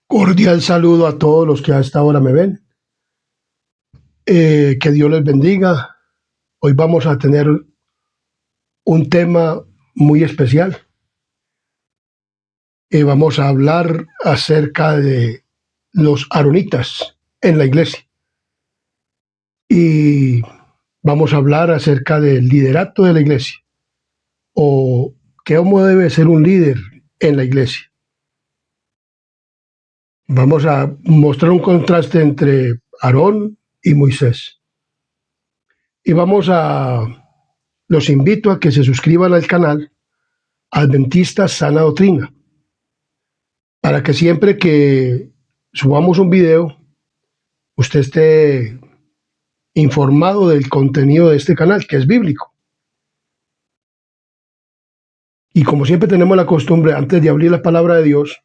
Cordial saludo a todos los que a esta hora me ven. Que Dios les bendiga. Hoy vamos a tener un tema muy especial. Vamos a hablar acerca de los aaronitas en la iglesia. Y vamos a hablar acerca del liderato de la iglesia o cómo debe ser un líder en la iglesia. Vamos a mostrar un contraste entre Aarón y Moisés. Y los invito a que se suscriban al canal Adventista Sana Doctrina, para que siempre que subamos un video, usted esté informado del contenido de este canal, que es bíblico. Y como siempre tenemos la costumbre, antes de abrir la palabra de Dios,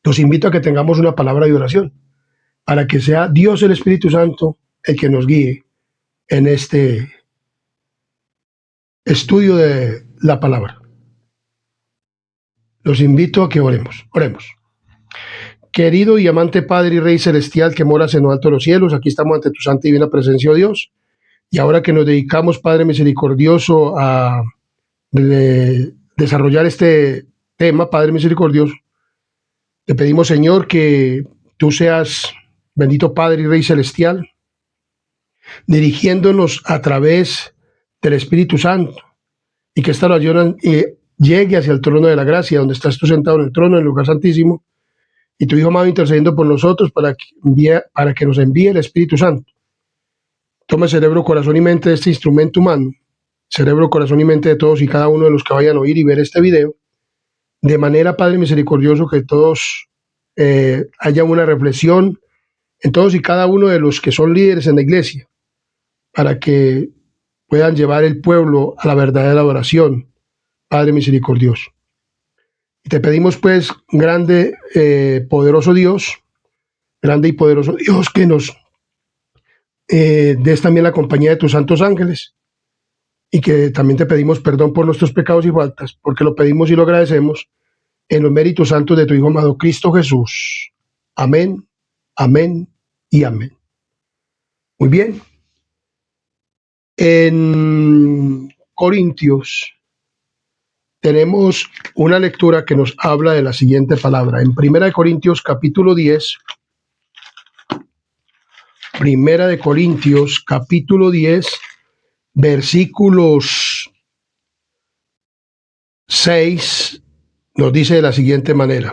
los invito a que tengamos una palabra de oración, para que sea Dios el Espíritu Santo el que nos guíe en este estudio de la palabra. Los invito a que oremos. Oremos. Querido y amante Padre y Rey Celestial que moras en lo alto de los cielos, aquí estamos ante tu santa y divina presencia, oh Dios. Y ahora que nos dedicamos, Padre misericordioso, a desarrollar este tema, Padre misericordioso, te pedimos, Señor, que tú seas, bendito Padre y Rey Celestial, dirigiéndonos a través del Espíritu Santo, y que esta oración llegue hacia el trono de la gracia, donde estás tú sentado en el trono, en el lugar santísimo, y tu Hijo amado intercediendo por nosotros para que nos envíe el Espíritu Santo. Toma cerebro, corazón y mente de este instrumento humano, cerebro, corazón y mente de todos y cada uno de los que vayan a oír y ver este video, de manera, Padre misericordioso, que todos haya una reflexión en todos y cada uno de los que son líderes en la iglesia, para que puedan llevar el pueblo a la verdadera adoración, Padre misericordioso. Y te pedimos, pues, grande, poderoso Dios, grande y poderoso Dios, que nos des también la compañía de tus santos ángeles, y que también te pedimos perdón por nuestros pecados y faltas, porque lo pedimos y lo agradecemos en los méritos santos de tu Hijo amado Cristo Jesús. Amén, amén y amén. Muy bien. En Corintios tenemos una lectura que nos habla de la siguiente palabra. En Primera de Corintios capítulo 10, Primera de Corintios capítulo 10, versículos 6, nos dice de la siguiente manera.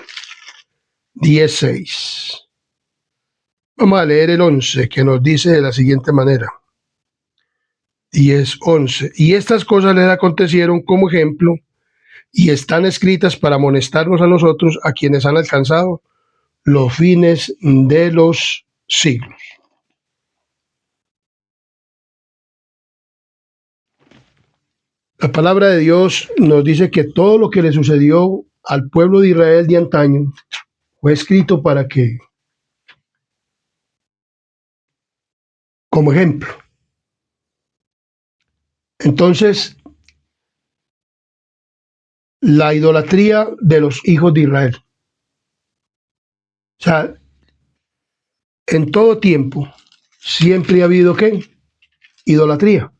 10:6. Vamos a leer el 11, que nos dice de la siguiente manera. 10:11. Y estas cosas les acontecieron como ejemplo y están escritas para amonestarnos a nosotros, a quienes han alcanzado los fines de los siglos. La palabra de Dios nos dice que todo lo que le sucedió al pueblo de Israel de antaño fue escrito para que, como ejemplo. Entonces, la idolatría de los hijos de Israel. O sea, en todo tiempo siempre ha habido ¿qué? Idolatría.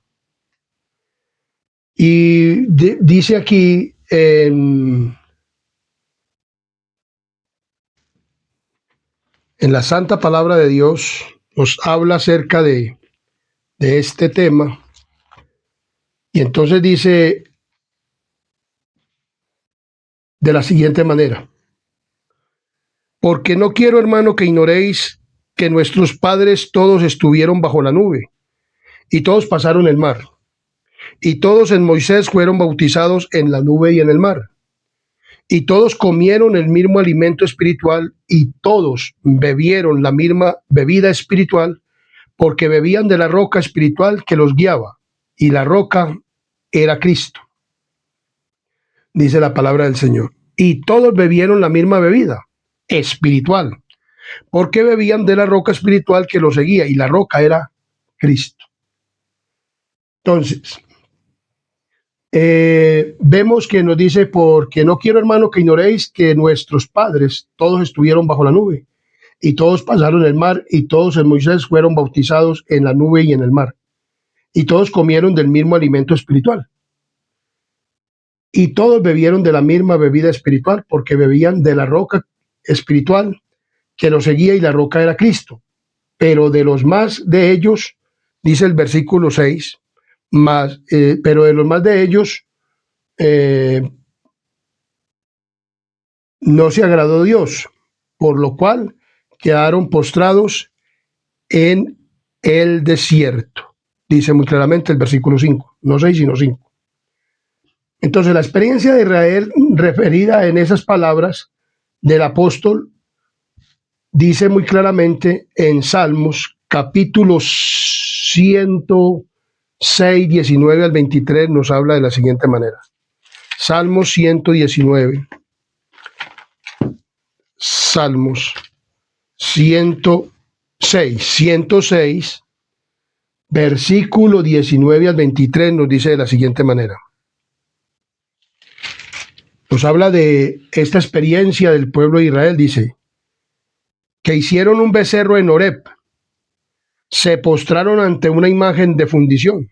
Y dice aquí en la santa palabra de Dios, nos habla acerca de este tema. Y entonces dice de la siguiente manera: porque no quiero, hermano, que ignoréis que nuestros padres todos estuvieron bajo la nube, y todos pasaron el mar, y todos en Moisés fueron bautizados en la nube y en el mar, y todos comieron el mismo alimento espiritual, y todos bebieron la misma bebida espiritual, porque bebían de la roca espiritual que los guiaba, y la roca era Cristo. Dice la palabra del Señor. Y todos bebieron la misma bebida espiritual, porque bebían de la roca espiritual que los seguía, y la roca era Cristo. Entonces, vemos que nos dice, porque no quiero, hermano, que ignoréis que nuestros padres todos estuvieron bajo la nube, y todos pasaron el mar, y todos en Moisés fueron bautizados en la nube y en el mar, y todos comieron del mismo alimento espiritual, y todos bebieron de la misma bebida espiritual, porque bebían de la roca espiritual que los seguía, y la roca era Cristo. Pero de los más de ellos, dice el versículo 6, pero de los más de ellos no se agradó Dios, por lo cual quedaron postrados en el desierto. Dice muy claramente el versículo 5, no 6 sino 5. Entonces la experiencia de Israel referida en esas palabras del apóstol dice muy claramente en Salmos capítulo 106, 19 al 23, nos habla de la siguiente manera. Salmos 119. Salmos 106, versículo 19 al 23 nos dice de la siguiente manera. Nos habla de esta experiencia del pueblo de Israel, dice, que hicieron un becerro en Horeb, se postraron ante una imagen de fundición.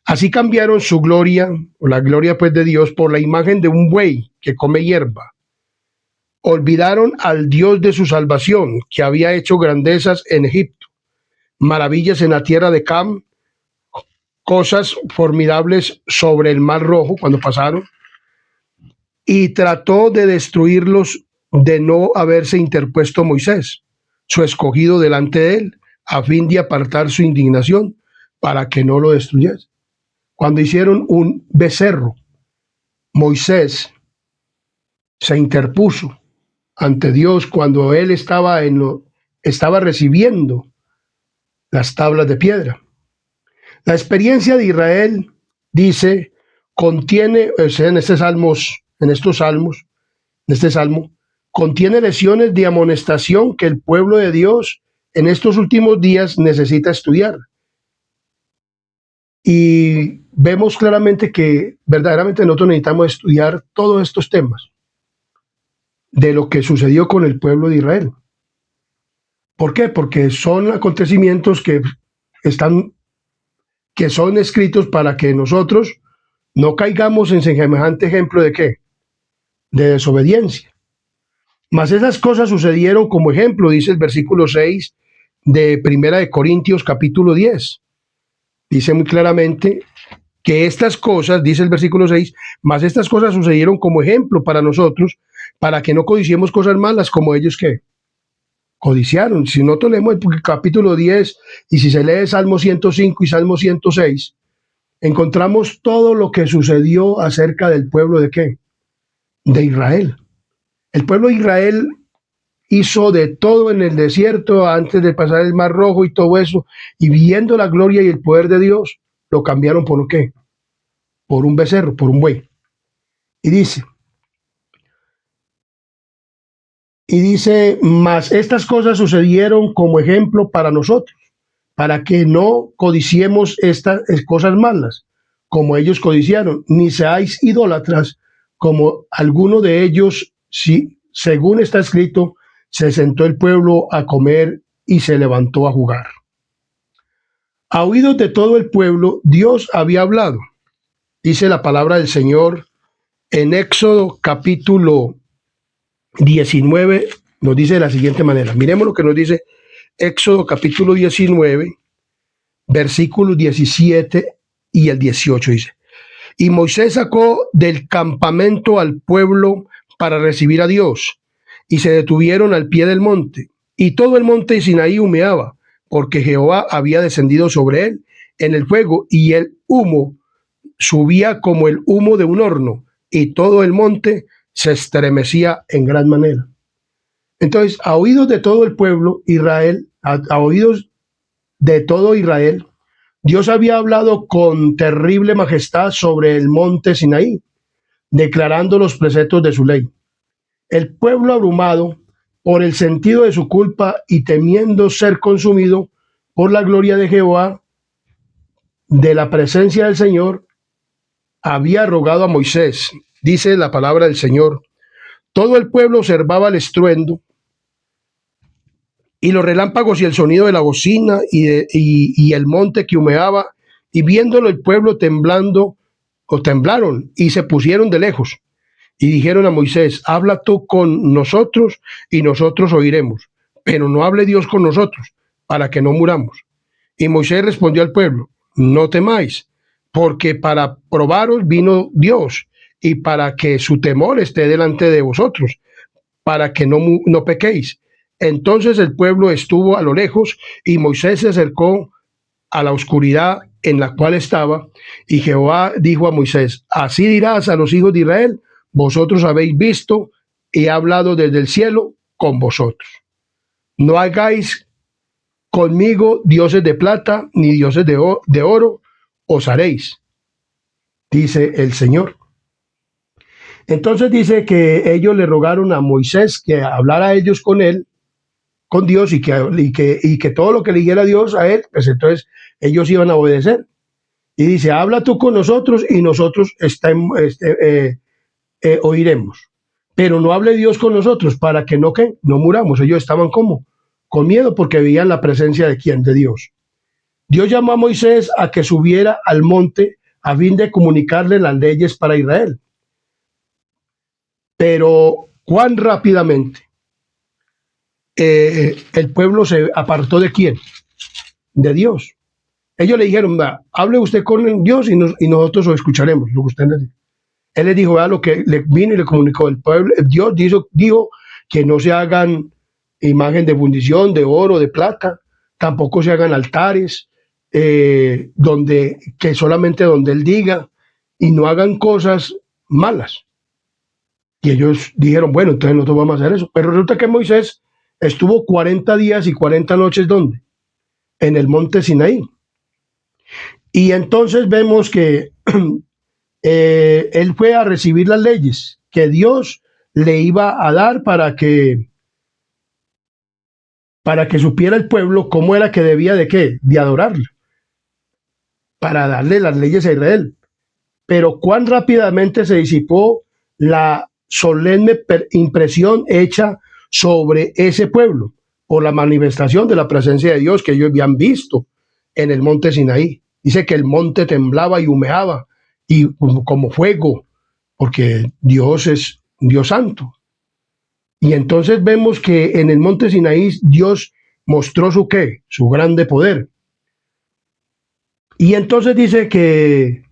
Así cambiaron su gloria, o la gloria pues de Dios, por la imagen de un buey que come hierba. Olvidaron al Dios de su salvación, que había hecho grandezas en Egipto, maravillas en la tierra de Cam, cosas formidables sobre el Mar Rojo cuando pasaron, y trató de destruirlos de no haberse interpuesto Moisés, su escogido delante de él, a fin de apartar su indignación para que no lo destruyese. Cuando hicieron un becerro, Moisés se interpuso ante Dios cuando él estaba recibiendo las tablas de piedra. La experiencia de Israel, dice, contiene, o sea, en este salmo, contiene lecciones de amonestación que el pueblo de Dios en estos últimos días necesita estudiar. Y vemos claramente que verdaderamente nosotros necesitamos estudiar todos estos temas de lo que sucedió con el pueblo de Israel. ¿Por qué? Porque son acontecimientos que son escritos para que nosotros no caigamos en semejante ejemplo de ¿qué? De desobediencia. Mas esas cosas sucedieron como ejemplo, dice el versículo 6 de Primera de Corintios capítulo 10. Dice muy claramente que estas cosas, dice el versículo 6, mas estas cosas sucedieron como ejemplo para nosotros, para que no codiciemos cosas malas como ellos que codiciaron. Si nosotros leemos el capítulo 10 y si se lee Salmo 105 y Salmo 106, encontramos todo lo que sucedió acerca del pueblo de ¿qué? De Israel. El pueblo de Israel hizo de todo en el desierto antes de pasar el Mar Rojo y todo eso, y viendo la gloria y el poder de Dios, lo cambiaron por ¿qué? Por un becerro, por un buey. Y dice, mas estas cosas sucedieron como ejemplo para nosotros, para que no codiciemos estas cosas malas, como ellos codiciaron, ni seáis idólatras, como alguno de ellos, si, según está escrito, se sentó el pueblo a comer y se levantó a jugar. A oídos de todo el pueblo, Dios había hablado. Dice la palabra del Señor en Éxodo capítulo 19, nos dice de la siguiente manera. Miremos lo que nos dice Éxodo capítulo 19, versículos 17 y el 18. Dice, y Moisés sacó del campamento al pueblo para recibir a Dios, y se detuvieron al pie del monte, y todo el monte de Sinaí humeaba, porque Jehová había descendido sobre él en el fuego, y el humo subía como el humo de un horno, y todo el monte se estremecía en gran manera. Entonces, a oídos de todo el pueblo Israel, a oídos de todo Israel, Dios había hablado con terrible majestad sobre el monte Sinaí, declarando los preceptos de su ley. El pueblo abrumado por el sentido de su culpa y temiendo ser consumido por la gloria de Jehová, de la presencia del Señor, había rogado a Moisés. Dice la palabra del Señor: todo el pueblo observaba el estruendo y los relámpagos y el sonido de la bocina y el monte que humeaba, y viéndolo el pueblo temblando, o temblaron y se pusieron de lejos. Y dijeron a Moisés: habla tú con nosotros y nosotros oiremos, pero no hable Dios con nosotros, para que no muramos. Y Moisés respondió al pueblo: no temáis, porque para probaros vino Dios, y para que su temor esté delante de vosotros, para que no pequéis. Entonces el pueblo estuvo a lo lejos, y Moisés se acercó a la oscuridad en la cual estaba, y Jehová dijo a Moisés: así dirás a los hijos de Israel: vosotros habéis visto y he hablado desde el cielo con vosotros. No hagáis conmigo dioses de plata, ni dioses de oro os haréis, dice el Señor. Entonces dice que ellos le rogaron a Moisés que hablara a ellos con él, con Dios, y que todo lo que le dijera Dios a él, pues entonces ellos iban a obedecer. Y dice: habla tú con nosotros y nosotros oiremos. Pero no hable Dios con nosotros para que no muramos. Ellos estaban como con miedo porque veían la presencia de quién, de Dios. Dios llamó a Moisés a que subiera al monte a fin de comunicarle las leyes para Israel. Pero cuán rápidamente el pueblo se apartó de quién, de Dios. Ellos le dijeron: hable usted con Dios y nosotros lo escucharemos, lo que usted le dice. Él les dijo: vea lo que le vino y le comunicó el pueblo. Dios dijo que no se hagan imagen de fundición, de oro, de plata, tampoco se hagan altares, que solamente donde Él diga, y no hagan cosas malas. Y ellos dijeron: bueno, entonces nosotros vamos a hacer eso. Pero resulta que Moisés estuvo 40 días y 40 noches, ¿dónde? En el monte Sinaí. Y entonces vemos que él fue a recibir las leyes que Dios le iba a dar para que supiera el pueblo cómo era que debía de adorarlo, para darle las leyes a Israel. Pero cuán rápidamente se disipó la solemne impresión hecha sobre ese pueblo por la manifestación de la presencia de Dios que ellos habían visto en el monte Sinaí. Dice que el monte temblaba y humeaba y como fuego, porque Dios es Dios santo. Y entonces vemos que en el monte Sinaí Dios mostró su grande poder. Y entonces dice que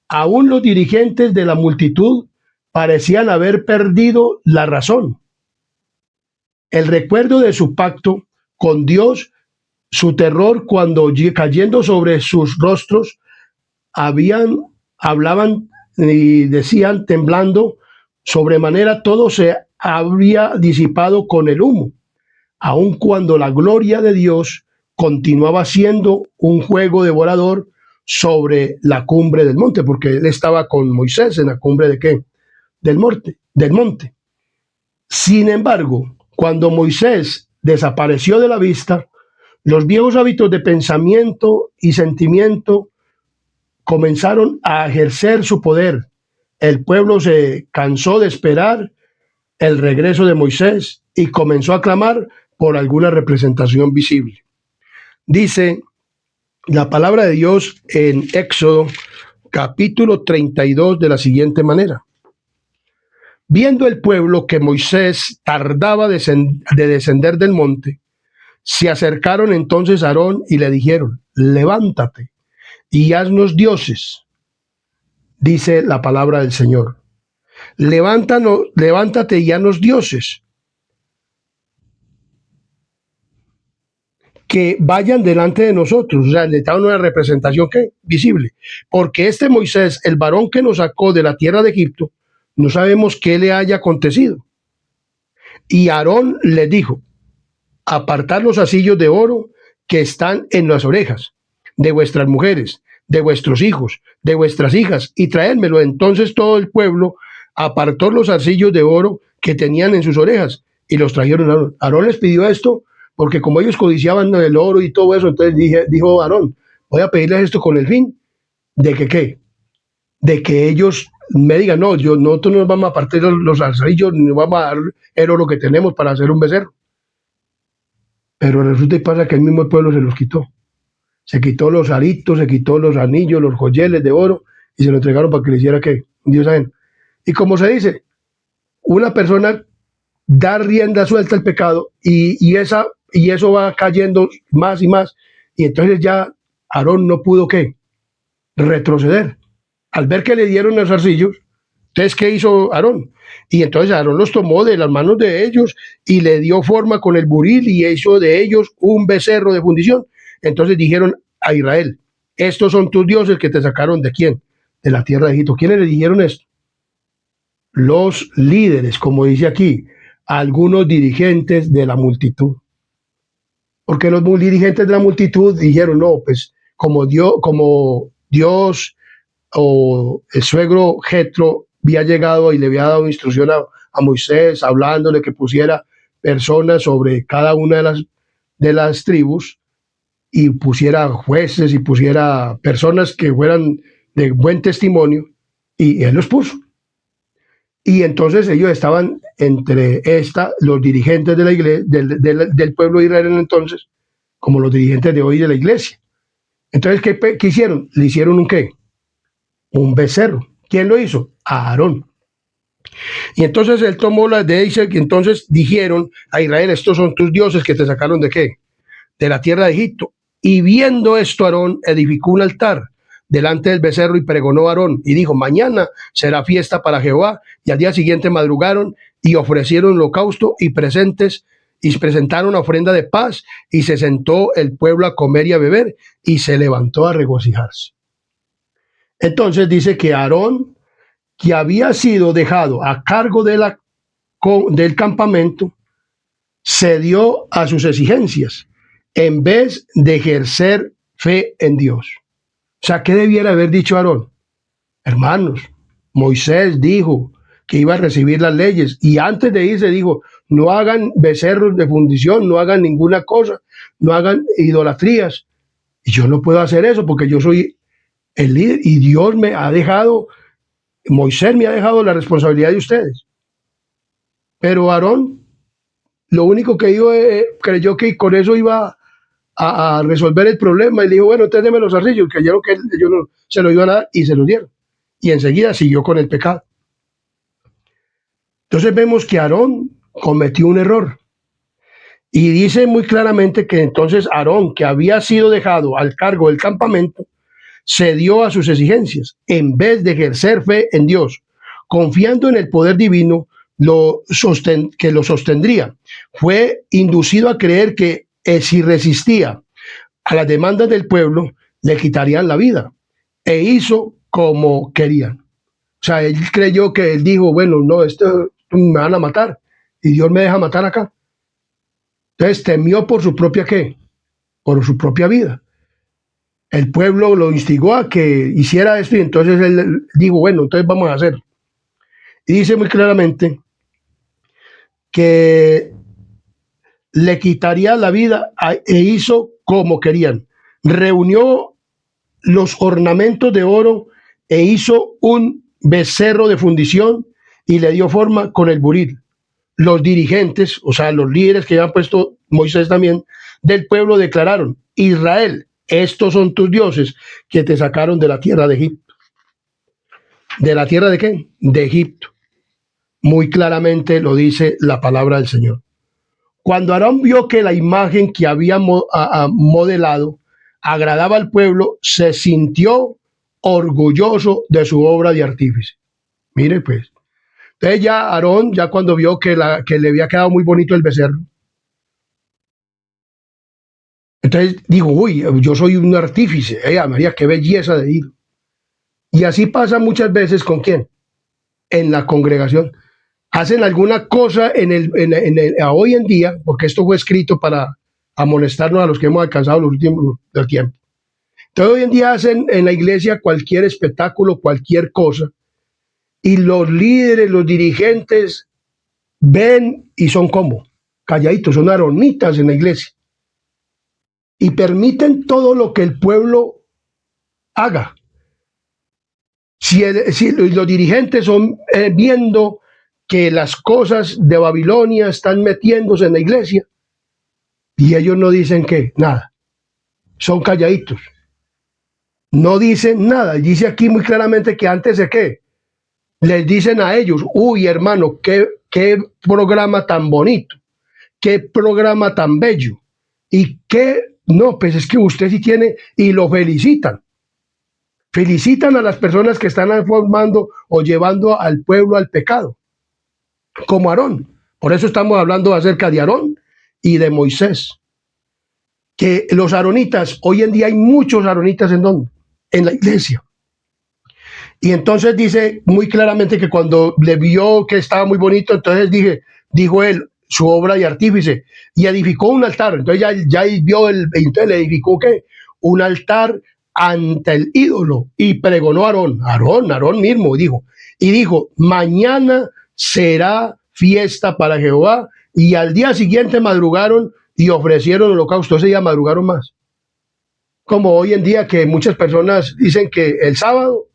aún los dirigentes de la multitud parecían haber perdido la razón. El recuerdo de su pacto con Dios, su terror cuando cayendo sobre sus rostros, hablaban y decían temblando, sobremanera todo se había disipado con el humo, aun cuando la gloria de Dios continuaba siendo un fuego devorador sobre la cumbre del monte, porque él estaba con Moisés en la cumbre del monte. Sin embargo, cuando Moisés desapareció de la vista, los viejos hábitos de pensamiento y sentimiento comenzaron a ejercer su poder. El pueblo se cansó de esperar el regreso de Moisés y comenzó a clamar por alguna representación visible. Dice la palabra de Dios en Éxodo capítulo 32 de la siguiente manera: viendo el pueblo que Moisés tardaba de descender del monte, se acercaron entonces a Aarón y le dijeron: levántate y haznos dioses, dice la palabra del Señor. Levántate y haznos dioses que vayan delante de nosotros. O sea, le daban una representación visible. Porque este Moisés, el varón que nos sacó de la tierra de Egipto, no sabemos qué le haya acontecido. Y Aarón le dijo: apartad los arcillos de oro que están en las orejas de vuestras mujeres, de vuestros hijos, de vuestras hijas, y traédmelo. Entonces todo el pueblo apartó los arcillos de oro que tenían en sus orejas y los trajeron a Aarón. Aarón les pidió esto porque como ellos codiciaban el oro y todo eso, entonces dijo Aarón: voy a pedirles esto con el fin de que de que ellos me digan, no, nosotros no nos vamos a partir los zarcillos, ni nos vamos a dar el oro que tenemos para hacer un becerro. Pero resulta y pasa que el mismo pueblo se los quitó. Se quitó los aritos, se quitó los anillos, los joyeles de oro y se lo entregaron para que le hiciera ¿qué? Un dios ajeno. Y como se dice, una persona da rienda suelta al pecado y eso va cayendo más y más. Y entonces ya Aarón no pudo ¿qué? Retroceder. Al ver que le dieron los zarcillos, entonces ¿qué hizo Aarón? Y entonces Aarón los tomó de las manos de ellos y le dio forma con el buril y hizo de ellos un becerro de fundición. Entonces dijeron a Israel, estos son tus dioses que te sacaron ¿de quién? De la tierra de Egipto. ¿Quiénes le dijeron esto? Los líderes, como dice aquí, algunos dirigentes de la multitud. Porque los dirigentes de la multitud dijeron, no, pues como Dios o el suegro Jetro había llegado y le había dado instrucción a Moisés, hablándole que pusiera personas sobre cada una de las tribus y pusiera jueces y pusiera personas que fueran de buen testimonio, y él los puso. Y entonces ellos estaban entre los dirigentes de la iglesia, del pueblo de Israel en entonces, como los dirigentes de hoy de la iglesia. Entonces, ¿qué hicieron? Le hicieron un ¿qué? Un becerro. ¿Quién lo hizo? Aarón. Y entonces él tomó las de Isaac y entonces dijeron a Israel, estos son tus dioses que te sacaron ¿de qué? De la tierra de Egipto. Y viendo esto, Aarón edificó un altar delante del becerro y pregonó a Aarón y dijo, mañana será fiesta para Jehová. Y al día siguiente madrugaron y ofrecieron holocausto y presentes y presentaron ofrenda de paz y se sentó el pueblo a comer y a beber y se levantó a regocijarse. Entonces dice que Aarón, que había sido dejado a cargo del campamento, cedió a sus exigencias en vez de ejercer fe en Dios. O sea, ¿qué debiera haber dicho Aarón? Hermanos, Moisés dijo que iba a recibir las leyes y antes de irse dijo, no hagan becerros de fundición, no hagan ninguna cosa, no hagan idolatrías. Y yo no puedo hacer eso porque yo soy el líder y Dios me ha dejado, Moisés me ha dejado la responsabilidad de ustedes. Pero Aarón, lo único que creyó que con eso iba a resolver el problema y le dijo, bueno, entonces déme los zarcillos, creyeron que ellos no, se lo iban a dar y se los dieron. Y enseguida siguió con el pecado. Entonces vemos que Aarón cometió un error. Y dice muy claramente que entonces Aarón, que había sido dejado al cargo del campamento, cedió a sus exigencias en vez de ejercer fe en Dios, confiando en el poder divino que lo sostendría. Fue inducido a creer que si resistía a las demandas del pueblo, le quitarían la vida. E hizo como querían. O sea, él creyó que él dijo, bueno, no, esto me van a matar y Dios me deja matar acá. Entonces temió por su propia ¿qué? Por su propia vida. El pueblo lo instigó a que hiciera esto y entonces él dijo, bueno, entonces vamos a hacerlo. Y dice muy claramente que le quitaría la vida e hizo como querían. Reunió los ornamentos de oro e hizo un becerro de fundición y le dio forma con el buril. Los dirigentes, o sea, los líderes que habían puesto Moisés también, del pueblo declararon, Israel, estos son tus dioses que te sacaron de la tierra de Egipto. ¿De la tierra de qué? De Egipto. Muy claramente lo dice la palabra del Señor. Cuando Aarón vio que la imagen que había modelado agradaba al pueblo, se sintió orgulloso de su obra de artífice. Mire pues. Entonces ya Aarón, ya cuando vio que le había quedado muy bonito el becerro, entonces dijo, uy, yo soy un artífice. María, qué belleza de hilo. Y así pasa muchas veces ¿con quién? En la congregación. Hacen alguna cosa hoy en día, porque esto fue escrito para amonestarnos a los que hemos alcanzado los últimos del tiempo. Entonces hoy en día hacen en la iglesia cualquier espectáculo, cualquier cosa, y los líderes, los dirigentes ven y son como calladitos, son aronitas en la iglesia. Y permiten todo lo que el pueblo haga. Si los dirigentes son viendo que las cosas de Babilonia están metiéndose en la iglesia y ellos no dicen que nada, son calladitos, no dicen nada. Dice aquí muy claramente que antes de qué, les dicen a ellos, uy hermano, qué programa tan bonito, qué programa tan bello, y qué, no, pues es que usted sí tiene, y lo felicitan. Felicitan a las personas que están formando o llevando al pueblo al pecado, como Aarón. Por eso estamos hablando acerca de Aarón y de Moisés. Que los aaronitas, hoy en día hay muchos aaronitas en donde, en la iglesia. Y entonces dice muy claramente que cuando le vio que estaba muy bonito, entonces dijo él, su obra de artífice, y edificó un altar. Entonces ya vio entonces le edificó ¿qué? Un altar ante el ídolo, y pregonó a Aarón mismo dijo, mañana será fiesta para Jehová, y al día siguiente madrugaron y ofrecieron holocausto. Ese día madrugaron más. Como hoy en día que muchas personas dicen que el sábado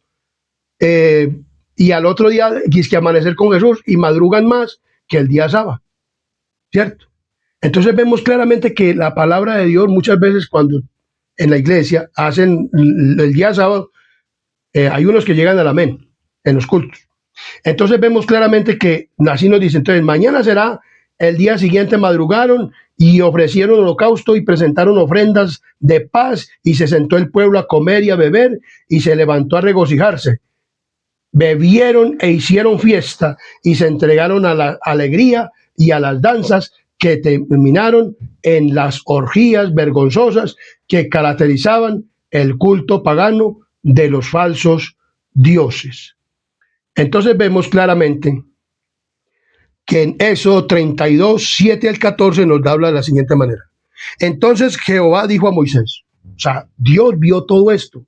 y al otro día es que amanecer con Jesús y madrugan más que el día sábado, ¿cierto? Entonces vemos claramente que la palabra de Dios muchas veces cuando en la iglesia hacen el día sábado, hay unos que llegan al amén en los cultos. Entonces vemos claramente que así nos dice, entonces mañana será el día siguiente, madrugaron y ofrecieron holocausto y presentaron ofrendas de paz, y se sentó el pueblo a comer y a beber y se levantó a regocijarse. Bebieron e hicieron fiesta y se entregaron a la alegría y a las danzas, que terminaron en las orgías vergonzosas que caracterizaban el culto pagano de los falsos dioses. Entonces vemos claramente que en Éxodo 32, 7 al 14 nos habla de la siguiente manera. Entonces Jehová dijo a Moisés, o sea, Dios vio todo esto.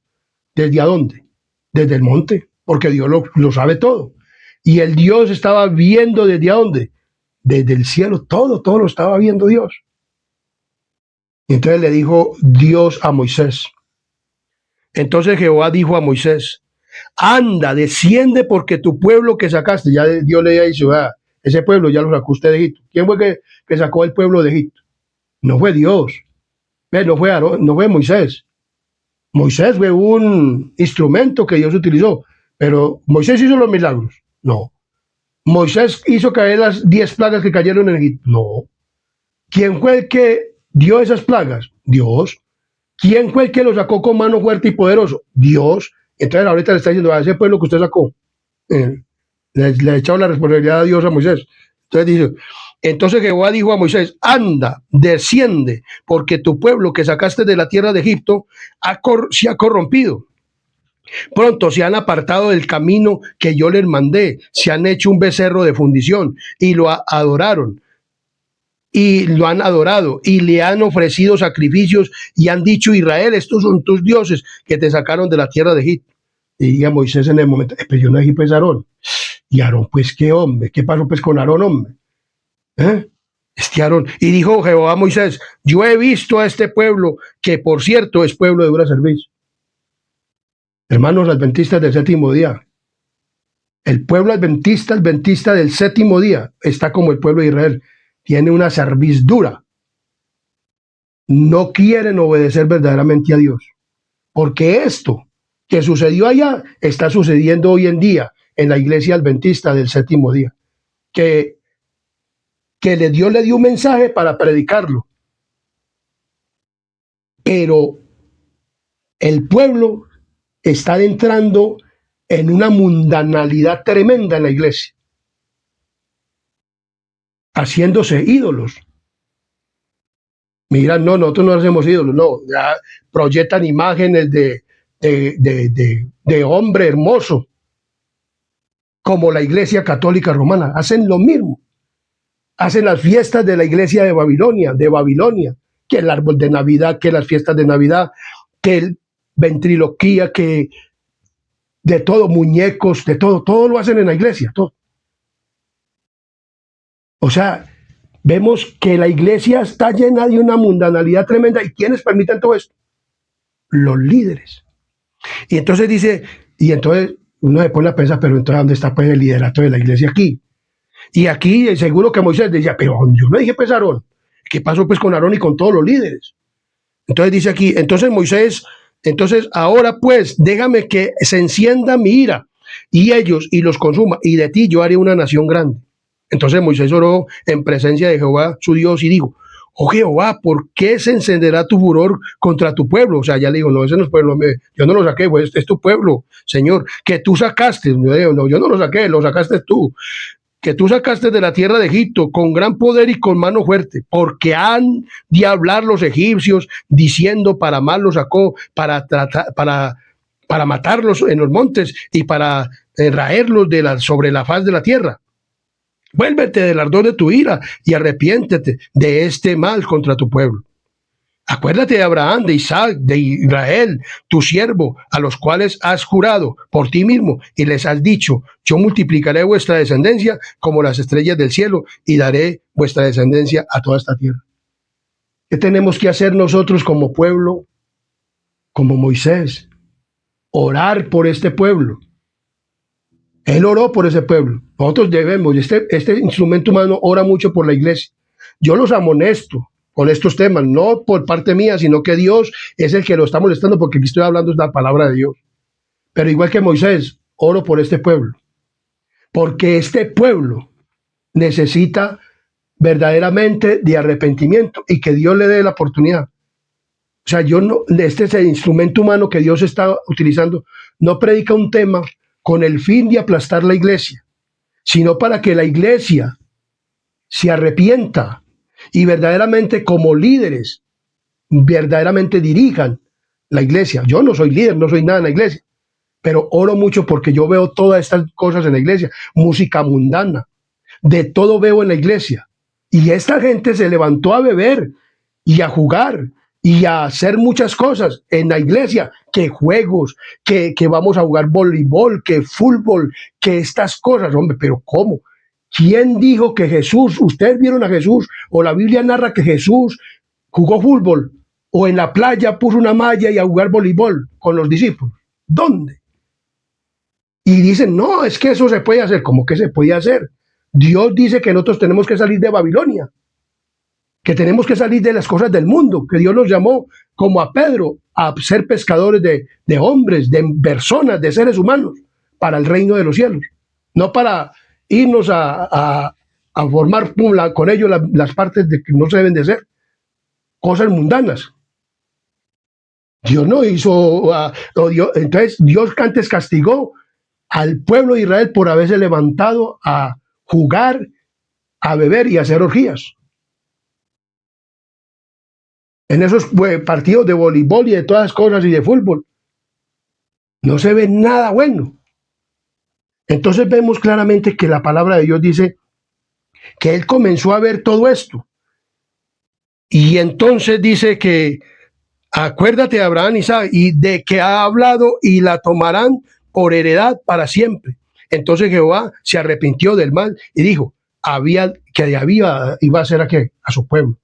¿Desde a dónde? Desde el monte, porque Dios lo sabe todo. Y el Dios estaba viendo desde a dónde? Desde el cielo, todo lo estaba viendo Dios. Y entonces le dijo Dios a Moisés. Entonces Jehová dijo a Moisés, anda, desciende, porque tu pueblo que sacaste, ya Dios le había dicho, ese pueblo ya lo sacó usted de Egipto. ¿Quién fue que sacó el pueblo de Egipto? No fue Dios, no fue Aarón, no fue Moisés. Moisés fue un instrumento que Dios utilizó, pero Moisés hizo los milagros. No. Moisés hizo caer las 10 plagas que cayeron en Egipto. No. ¿Quién fue el que dio esas plagas? Dios. ¿Quién fue el que lo sacó con mano fuerte y poderoso? Dios. Entonces ahorita le está diciendo, a ese pueblo que usted sacó, le ha echado la responsabilidad a Dios a Moisés. Entonces Jehová dijo a Moisés, anda, desciende, porque tu pueblo que sacaste de la tierra de Egipto se ha corrompido. Pronto se han apartado del camino que yo les mandé, se han hecho un becerro de fundición y lo adoraron. Y lo han adorado y le han ofrecido sacrificios y han dicho, Israel, estos son tus dioses que te sacaron de la tierra de Egipto. Y a Moisés en el momento, pero yo no dije pues Aarón. Y Aarón, pues qué hombre, ¿qué pasó pues con Aarón, hombre? Aarón. Y dijo Jehová a Moisés, yo he visto a este pueblo, que por cierto es pueblo de dura servicio. Hermanos adventistas del séptimo día, el pueblo adventista del séptimo día, está como el pueblo de Israel, tiene una cerviz dura. No quieren obedecer verdaderamente a Dios, porque esto que sucedió allá está sucediendo hoy en día en la iglesia adventista del séptimo día, que Dios le dio un mensaje para predicarlo, pero el pueblo está entrando en una mundanalidad tremenda en la iglesia, haciéndose ídolos. Mira, no, nosotros no hacemos ídolos, no, ya proyectan imágenes de hombre hermoso, como la iglesia católica romana, hacen lo mismo. Hacen las fiestas de la iglesia de Babilonia, que el árbol de Navidad, que las fiestas de Navidad, que el ventriloquía, que de todo, muñecos, de todo lo hacen en la iglesia, todo. O sea, vemos que la iglesia está llena de una mundanalidad tremenda. ¿Y quiénes permiten todo esto? Los líderes. Y entonces dice, uno se pone a pensar, pero entonces ¿dónde está pues el liderato de la iglesia aquí? Y aquí seguro que Moisés decía, pero yo no dije pues Aarón. ¿Qué pasó pues con Aarón y con todos los líderes? Entonces dice aquí, entonces Moisés, entonces ahora pues déjame que se encienda mi ira y ellos y los consuma y de ti yo haré una nación grande. Entonces Moisés oró en presencia de Jehová su Dios y dijo, oh Jehová, ¿por qué se encenderá tu furor contra tu pueblo? O sea, ya le digo, no, ese no es pueblo, yo no lo saqué, pues es tu pueblo, Señor, que tú sacaste. Yo digo, no, yo no lo saqué, lo sacaste tú, que tú sacaste de la tierra de Egipto con gran poder y con mano fuerte, porque han de hablar los egipcios diciendo para mal los sacó, para matarlos en los montes y para raerlos sobre la faz de la tierra. Vuélvete del ardor de tu ira y arrepiéntete de este mal contra tu pueblo. Acuérdate de Abraham, de Isaac, de Israel, tu siervo, a los cuales has jurado por ti mismo y les has dicho, yo multiplicaré vuestra descendencia como las estrellas del cielo y daré vuestra descendencia a toda esta tierra. ¿Qué tenemos que hacer nosotros como pueblo, como Moisés? Orar por este pueblo. Él oró por ese pueblo. Nosotros debemos, este instrumento humano ora mucho por la iglesia. Yo los amonesto con estos temas, no por parte mía, sino que Dios es el que lo está molestando, porque aquí estoy hablando de la palabra de Dios. Pero igual que Moisés, oro por este pueblo, porque este pueblo necesita verdaderamente de arrepentimiento y que Dios le dé la oportunidad. O sea, este es el instrumento humano que Dios está utilizando, no predica un tema con el fin de aplastar la iglesia, sino para que la iglesia se arrepienta y verdaderamente como líderes, verdaderamente dirijan la iglesia. Yo no soy líder, no soy nada en la iglesia, pero oro mucho porque yo veo todas estas cosas en la iglesia, música mundana, de todo veo en la iglesia. Y esta gente se levantó a beber y a jugar y a hacer muchas cosas en la iglesia, que juegos, que vamos a jugar voleibol, que fútbol, que estas cosas, hombre, pero ¿cómo? ¿Quién dijo que Jesús, ustedes vieron a Jesús, o la Biblia narra que Jesús jugó fútbol, o en la playa puso una malla y a jugar voleibol con los discípulos? ¿Dónde? Y dicen, no, es que eso se puede hacer. ¿Cómo que se puede hacer? Dios dice que nosotros tenemos que salir de Babilonia, que tenemos que salir de las cosas del mundo, que Dios nos llamó, como a Pedro, a ser pescadores de hombres, de personas, de seres humanos, para el reino de los cielos, no para irnos a formar con ellos las partes de que no se deben de hacer, cosas mundanas. Dios no hizo, entonces Dios antes castigó al pueblo de Israel por haberse levantado a jugar, a beber y a hacer orgías. En esos partidos de voleibol y de todas las cosas y de fútbol, no se ve nada bueno. Entonces vemos claramente que la palabra de Dios dice que él comenzó a ver todo esto. Y entonces dice que acuérdate de Abraham, Isaac, y de que ha hablado y la tomarán por heredad para siempre. Entonces Jehová se arrepintió del mal y dijo, iba a hacer a su pueblo.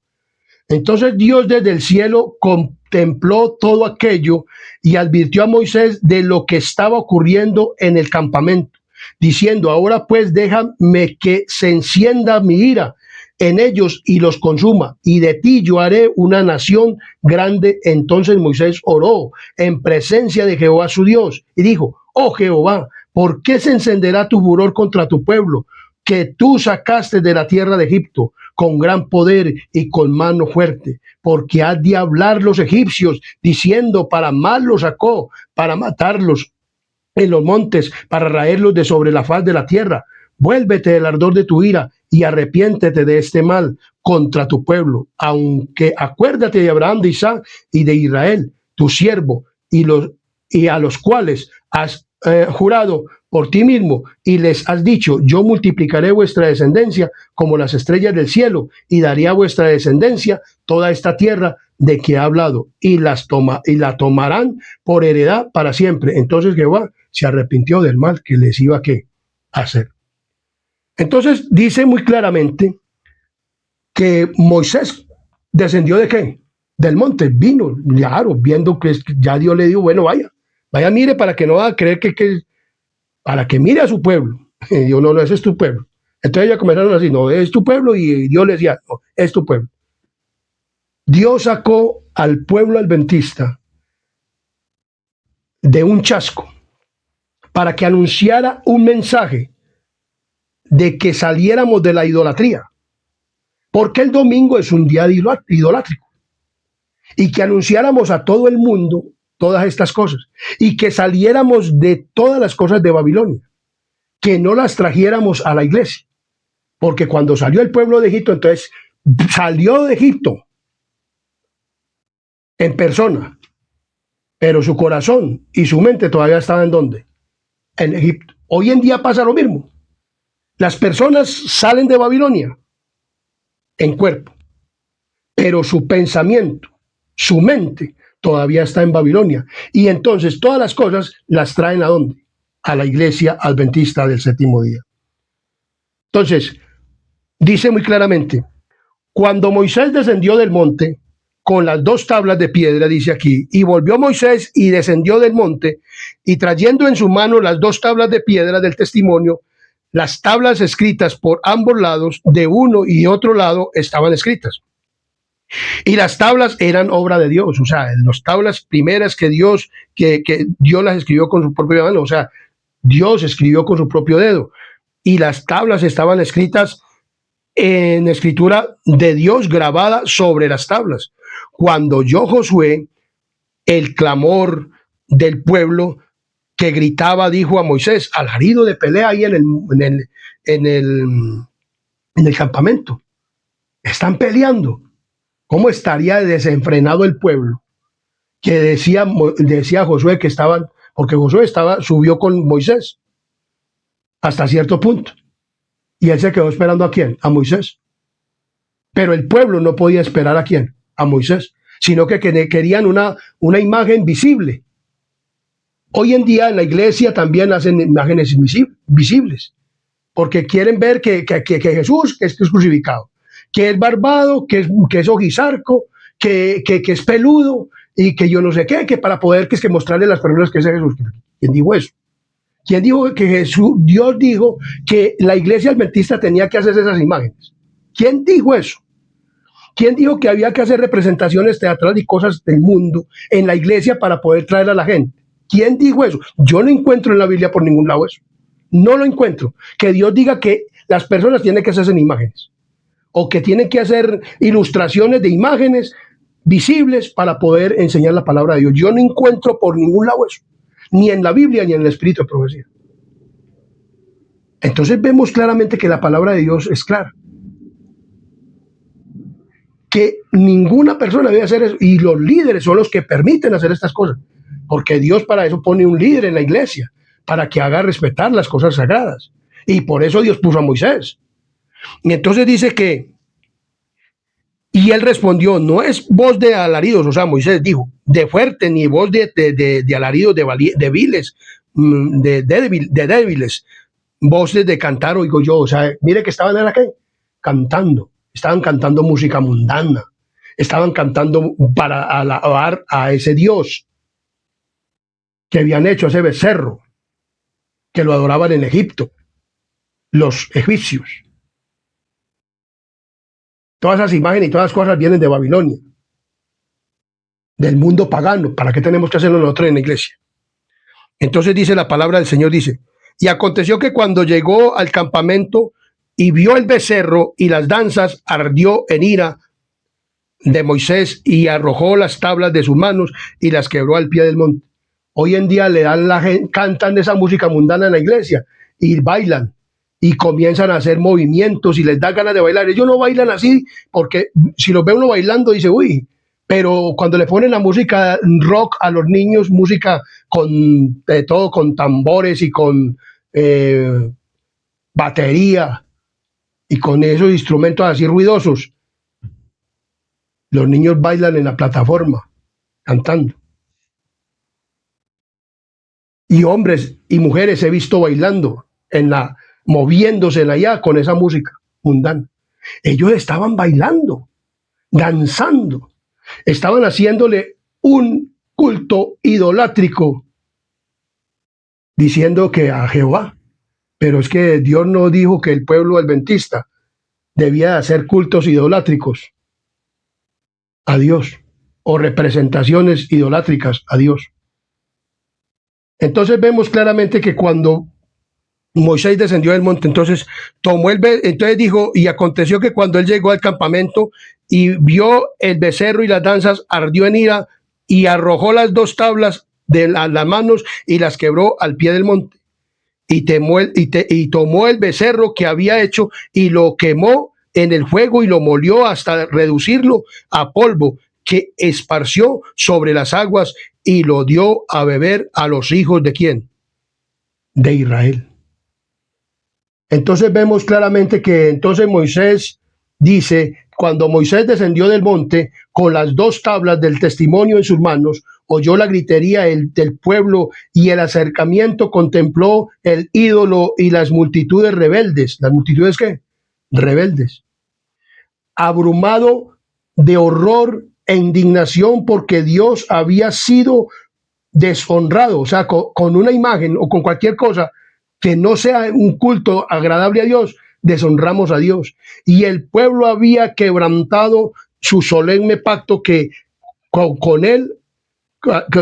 Entonces Dios desde el cielo contempló todo aquello y advirtió a Moisés de lo que estaba ocurriendo en el campamento, diciendo, ahora pues déjame que se encienda mi ira en ellos y los consuma, y de ti yo haré una nación grande. Entonces Moisés oró en presencia de Jehová su Dios y dijo, oh Jehová, ¿por qué se encenderá tu furor contra tu pueblo, que tú sacaste de la tierra de Egipto con gran poder y con mano fuerte? Porque has de hablar los egipcios, diciendo, para mal los sacó, para matarlos en los montes, para raerlos de sobre la faz de la tierra. Vuélvete del ardor de tu ira y arrepiéntete de este mal contra tu pueblo, aunque acuérdate de Abraham, de Isaac y de Israel, tu siervo, y a los cuales has jurado por ti mismo, y les has dicho, yo multiplicaré vuestra descendencia como las estrellas del cielo, y daré a vuestra descendencia toda esta tierra de que ha hablado, y la tomarán por heredad para siempre. Entonces Jehová se arrepintió del mal que les iba a hacer. Entonces dice muy claramente que Moisés descendió ¿de qué? Del monte, vino, claro, viendo que ya Dios le dijo, bueno, vaya mire para que no va a creer que para que mire a su pueblo. Y dijo, no, ese es tu pueblo. Entonces ya comenzaron así, no, es tu pueblo, y Dios les decía, no, es tu pueblo. Dios sacó al pueblo adventista de un chasco para que anunciara un mensaje de que saliéramos de la idolatría, porque el domingo es un día idolátrico, y que anunciáramos a todo el mundo todas estas cosas, y que saliéramos de todas las cosas de Babilonia, que no las trajéramos a la iglesia, porque cuando salió el pueblo de Egipto, entonces salió de Egipto en persona, pero su corazón y su mente todavía estaban ¿en dónde? En Egipto. Hoy en día pasa lo mismo. Las personas salen de Babilonia en cuerpo, pero su pensamiento, su mente todavía está en Babilonia. Y entonces todas las cosas las traen ¿a dónde? A la iglesia adventista del séptimo día. Entonces, dice muy claramente, cuando Moisés descendió del monte con las dos tablas de piedra, dice aquí, y volvió Moisés y descendió del monte, y trayendo en su mano las dos tablas de piedra del testimonio, las tablas escritas por ambos lados, de uno y otro lado, estaban escritas. Y las tablas eran obra de Dios, o sea, las tablas primeras que Dios las escribió con su propia mano, o sea, Dios escribió con su propio dedo. Y las tablas estaban escritas en escritura de Dios grabada sobre las tablas. Cuando oyó Josué el clamor del pueblo que gritaba, dijo a Moisés, alarido de pelea ahí en el campamento. Están peleando. ¿Cómo estaría desenfrenado el pueblo? Que decía Josué que estaban, porque Josué subió con Moisés hasta cierto punto. Y él se quedó esperando ¿a quién? A Moisés. Pero el pueblo no podía esperar ¿a quién? A Moisés, sino que querían una imagen visible. Hoy en día en la iglesia también hacen imágenes visibles, porque quieren ver que Jesús es crucificado, que es barbado, que es ojizarco, que es peludo, y que yo no sé qué, que para poder que mostrarle a las personas que es Jesús. ¿Quién dijo eso? ¿Quién dijo que Dios dijo que la iglesia adventista tenía que hacer esas imágenes? ¿Quién dijo eso? ¿Quién dijo que había que hacer representaciones teatrales y cosas del mundo en la iglesia para poder traer a la gente? ¿Quién dijo eso? Yo no encuentro en la Biblia por ningún lado eso. No lo encuentro. Que Dios diga que las personas tienen que hacerse imágenes, o que tienen que hacer ilustraciones de imágenes visibles para poder enseñar la palabra de Dios. Yo no encuentro por ningún lado eso, ni en la Biblia ni en el Espíritu de Profecía. Entonces vemos claramente que la palabra de Dios es clara, que ninguna persona debe hacer eso, y los líderes son los que permiten hacer estas cosas, porque Dios para eso pone un líder en la iglesia, para que haga respetar las cosas sagradas, y por eso Dios puso a Moisés. Y entonces dice que, y él respondió, no es voz de alaridos, o sea, Moisés dijo, de fuerte, ni voz de alaridos, de viles, de débiles, voces de cantar, oigo yo, o sea, mire que estaban aquí cantando. Estaban cantando música mundana, estaban cantando para alabar a ese Dios que habían hecho, ese becerro, que lo adoraban en Egipto, los egipcios. Todas esas imágenes y todas las cosas vienen de Babilonia, del mundo pagano. ¿Para qué tenemos que hacerlo nosotros en la iglesia? Entonces dice la palabra del Señor, dice, y aconteció que cuando llegó al campamento y vio el becerro y las danzas, ardió en ira de Moisés y arrojó las tablas de sus manos y las quebró al pie del monte. Hoy en día le dan cantan esa música mundana en la iglesia y bailan y comienzan a hacer movimientos y les da ganas de bailar. Ellos no bailan así porque si los ve uno bailando dice, uy, pero cuando le ponen la música rock a los niños, música con de todo, con tambores y con batería y con esos instrumentos así ruidosos, los niños bailan en la plataforma, cantando. Y hombres y mujeres he visto bailando, moviéndose allá con esa música mundana. Ellos estaban bailando, danzando, estaban haciéndole un culto idolátrico diciendo que a Jehová. Pero es que Dios no dijo que el pueblo adventista debía hacer cultos idolátricos a Dios o representaciones idolátricas a Dios. Entonces vemos claramente que cuando Moisés descendió del monte, entonces entonces dijo, y aconteció que cuando él llegó al campamento y vio el becerro y las danzas, ardió en ira y arrojó las dos tablas de las manos y las quebró al pie del monte. Y tomó el becerro que había hecho y lo quemó en el fuego y lo molió hasta reducirlo a polvo, que esparció sobre las aguas y lo dio a beber a los hijos de ¿quién? De Israel. Entonces vemos claramente que entonces Moisés dice, cuando Moisés descendió del monte con las dos tablas del testimonio en sus manos, oyó la gritería del pueblo y el acercamiento, contempló el ídolo y las multitudes rebeldes. ¿Las multitudes qué? Rebeldes. Abrumado de horror e indignación porque Dios había sido deshonrado, o sea, con una imagen o con cualquier cosa que no sea un culto agradable a Dios, deshonramos a Dios. Y el pueblo había quebrantado su solemne pacto con él,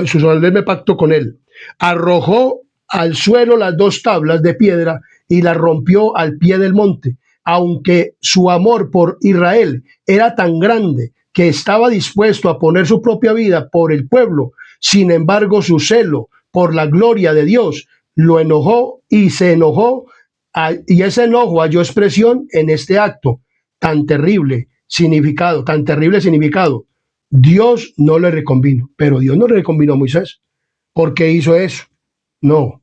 su solemne pacto con él. Arrojó al suelo las dos tablas de piedra y las rompió al pie del monte. Aunque su amor por Israel era tan grande que estaba dispuesto a poner su propia vida por el pueblo, sin embargo su celo por la gloria de Dios lo enojó y se enojó, y ese enojo halló expresión en este acto tan terrible significado. Dios no le reconvino, pero Dios no le reconvino a Moisés. ¿Por qué hizo eso? No,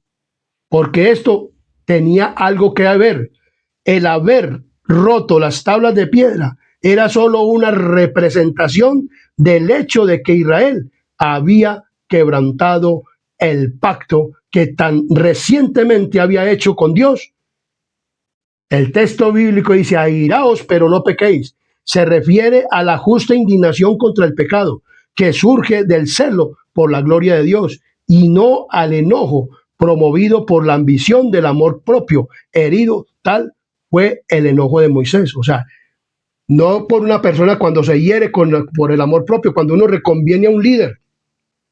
porque esto tenía algo que ver. El haber roto las tablas de piedra era solo una representación del hecho de que Israel había quebrantado el pacto que tan recientemente había hecho con Dios. El texto bíblico dice, airaos, pero no pequéis. Se refiere a la justa indignación contra el pecado, que surge del celo por la gloria de Dios, y no al enojo promovido por la ambición del amor propio, herido. Tal fue el enojo de Moisés. O sea, no por una persona cuando se hiere por el amor propio, cuando uno reconviene a un líder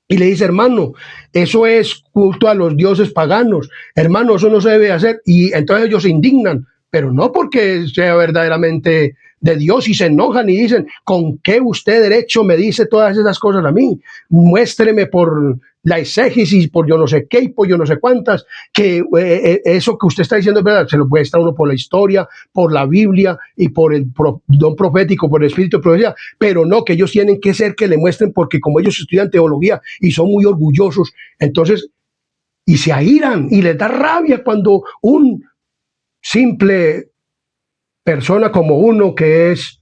y le dice, hermano, eso es culto a los dioses paganos, hermano, eso no se debe hacer. Y entonces ellos se indignan, pero no porque sea verdaderamente de Dios, y se enojan y dicen, ¿con qué usted derecho me dice todas esas cosas a mí? Muéstreme por la exégesis, por yo no sé qué y por yo no sé cuántas, que eso que usted está diciendo es verdad. Se lo muestra uno por la historia, por la Biblia y por el don profético, por el espíritu de profecía, pero no, que ellos tienen que ser que le muestren, porque como ellos estudian teología y son muy orgullosos, entonces, y se airan y les da rabia cuando un simple persona como uno que es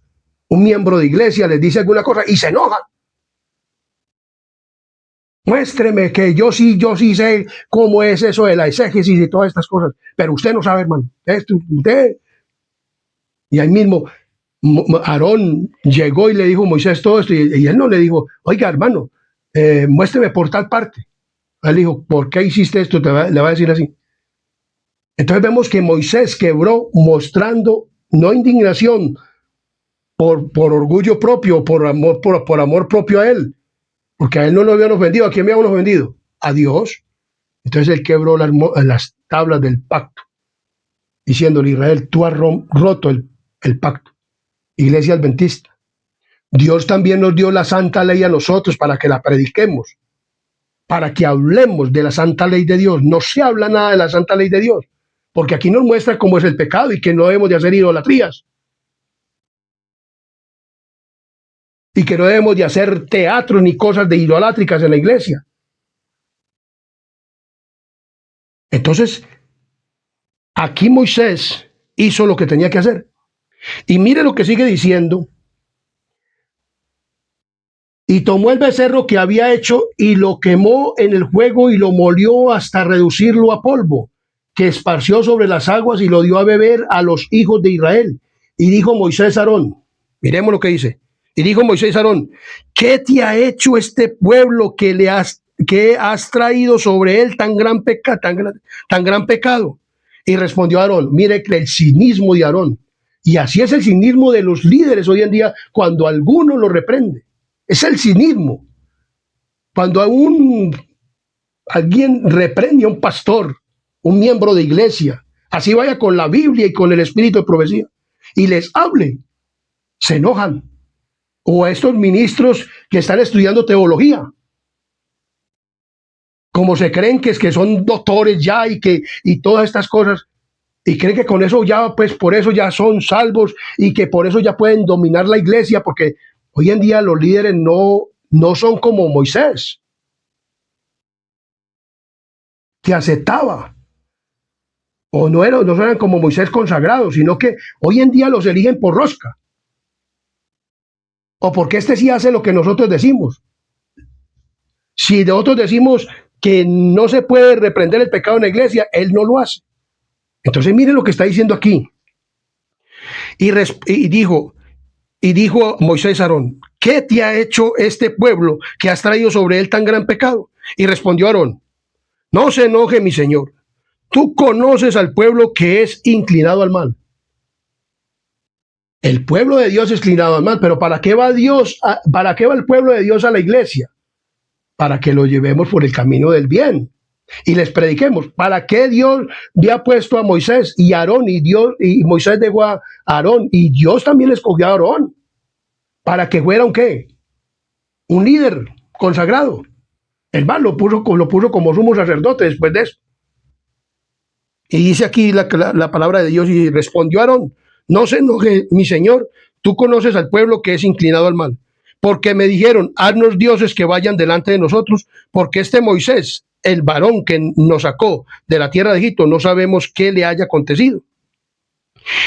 un miembro de iglesia les dice alguna cosa y se enojan. Muéstreme que yo sí sé cómo es eso de la exégesis y todas estas cosas, pero usted no sabe, hermano. Usted. Y ahí mismo Aarón llegó y le dijo a Moisés todo esto, y él no le dijo, oiga, hermano, muéstreme por tal parte. Él dijo, ¿por qué hiciste esto? Le va a decir así. Entonces vemos que Moisés quebró mostrando no indignación por orgullo propio, por amor propio a él, porque a él no lo habían ofendido. ¿A quién habíamos ofendido? A Dios. Entonces él quebró las tablas del pacto, diciéndole, Israel, tú has roto el pacto. Iglesia adventista, Dios también nos dio la santa ley a nosotros para que la prediquemos, para que hablemos de la santa ley de Dios. No se habla nada de la santa ley de Dios, porque aquí nos muestra cómo es el pecado y que no debemos de hacer idolatrías, y que no debemos de hacer teatro ni cosas de idolátricas en la iglesia. Entonces, aquí Moisés hizo lo que tenía que hacer. Y mire lo que sigue diciendo. Y tomó el becerro que había hecho y lo quemó en el fuego y lo molió hasta reducirlo a polvo, que esparció sobre las aguas y lo dio a beber a los hijos de Israel. Y dijo Moisés a Aarón, miremos lo que dice. Y dijo Moisés a Aarón, ¿qué te ha hecho este pueblo que qué has traído sobre él tan gran pecado? Y respondió Aarón, mire el cinismo de Aarón. Y así es el cinismo de los líderes hoy en día cuando alguno lo reprende. Es el cinismo. Cuando alguien reprende a un pastor, un miembro de iglesia, así vaya con la Biblia y con el espíritu de profecía, y les hable, se enojan. O a estos ministros que están estudiando teología, como se creen que son doctores ya y todas estas cosas, y creen que con eso ya, pues por eso ya son salvos y que por eso ya pueden dominar la iglesia, porque hoy en día los líderes no son como Moisés, que aceptaba, o no eran como Moisés consagrados, sino que hoy en día los eligen por rosca, o porque este sí hace lo que nosotros decimos. Si nosotros decimos que no se puede reprender el pecado en la iglesia, él no lo hace. Entonces miren lo que está diciendo aquí. Y dijo Moisés a Aarón, ¿qué te ha hecho este pueblo que has traído sobre él tan gran pecado? Y respondió Aarón, no se enoje mi señor, tú conoces al pueblo que es inclinado al mal. El pueblo de Dios es inclinado al mal, pero ¿para qué va para qué va el pueblo de Dios a la iglesia? Para que lo llevemos por el camino del bien y les prediquemos. ¿Para qué Dios había puesto a Moisés y Aarón y Moisés dejó a Aarón y Dios también escogió a Aarón? Para que fuera un líder consagrado. El mal lo puso como sumo sacerdote después de eso. Y dice aquí la palabra de Dios, y respondió Aarón, no se enoje mi señor, tú conoces al pueblo que es inclinado al mal, porque me dijeron, haznos dioses que vayan delante de nosotros, porque este Moisés, el varón que nos sacó de la tierra de Egipto, no sabemos qué le haya acontecido.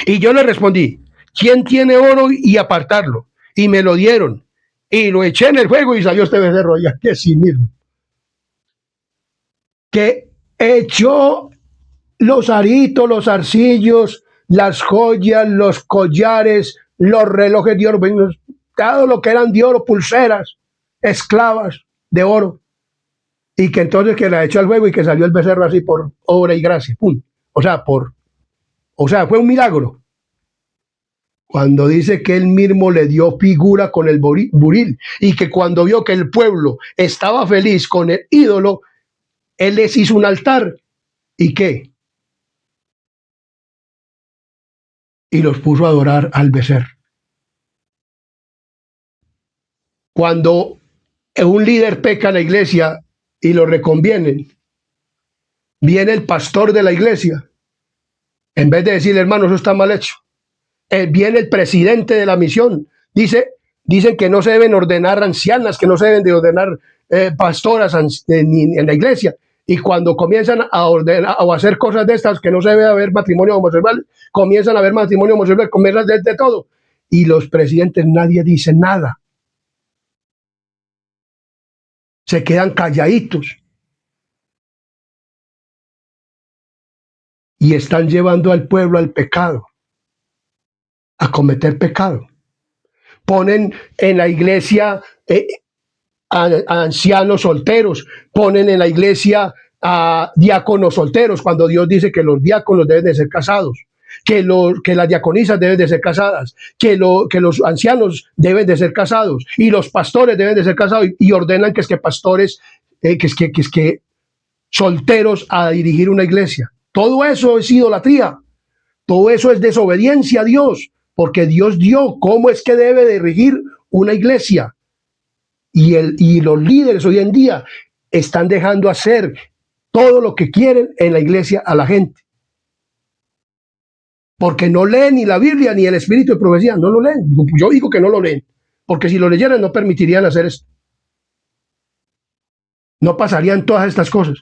Y yo le respondí, ¿quién tiene oro y apartarlo? Y me lo dieron, y lo eché en el fuego y salió este becerro. Ya, qué cinismo. Que echó los aritos, los arcillos, las joyas, los collares, los relojes de oro, todo lo que eran de oro, pulseras, esclavas de oro, y que entonces que la echó al fuego y que salió el becerro así por obra y gracia, ¡pum! O sea, fue un milagro. Cuando dice que él mismo le dio figura con el buril, y que cuando vio que el pueblo estaba feliz con el ídolo, él les hizo un altar, ¿y qué? Y los puso a adorar al becerro. Cuando un líder peca en la iglesia y lo reconvienen, viene el pastor de la iglesia, en vez de decirle, hermano, eso está mal hecho, viene el presidente de la misión, dicen que no se deben ordenar ancianas, que no se deben de ordenar pastoras en la iglesia, y cuando comienzan a ordenar o a hacer cosas de estas, que no se debe haber matrimonio homosexual, comienzan a haber matrimonio homosexual, comienzan de todo, y los presidentes, nadie dice nada, se quedan calladitos y están llevando al pueblo al pecado, a cometer pecado. Ponen en la iglesia a ancianos solteros, ponen en la iglesia a diáconos solteros, cuando Dios dice que los diáconos deben de ser casados, que las diaconisas deben de ser casadas, que los ancianos deben de ser casados y los pastores deben de ser casados, y ordenan que pastores, que solteros a dirigir una iglesia. Todo eso es idolatría, todo eso es desobediencia a Dios, porque Dios dio cómo es que debe dirigir una iglesia. Y los líderes hoy en día están dejando hacer todo lo que quieren en la iglesia a la gente. Porque no leen ni la Biblia ni el espíritu de profecía, no lo leen. Yo digo que no lo leen, porque si lo leyeran no permitirían hacer esto. No pasarían todas estas cosas.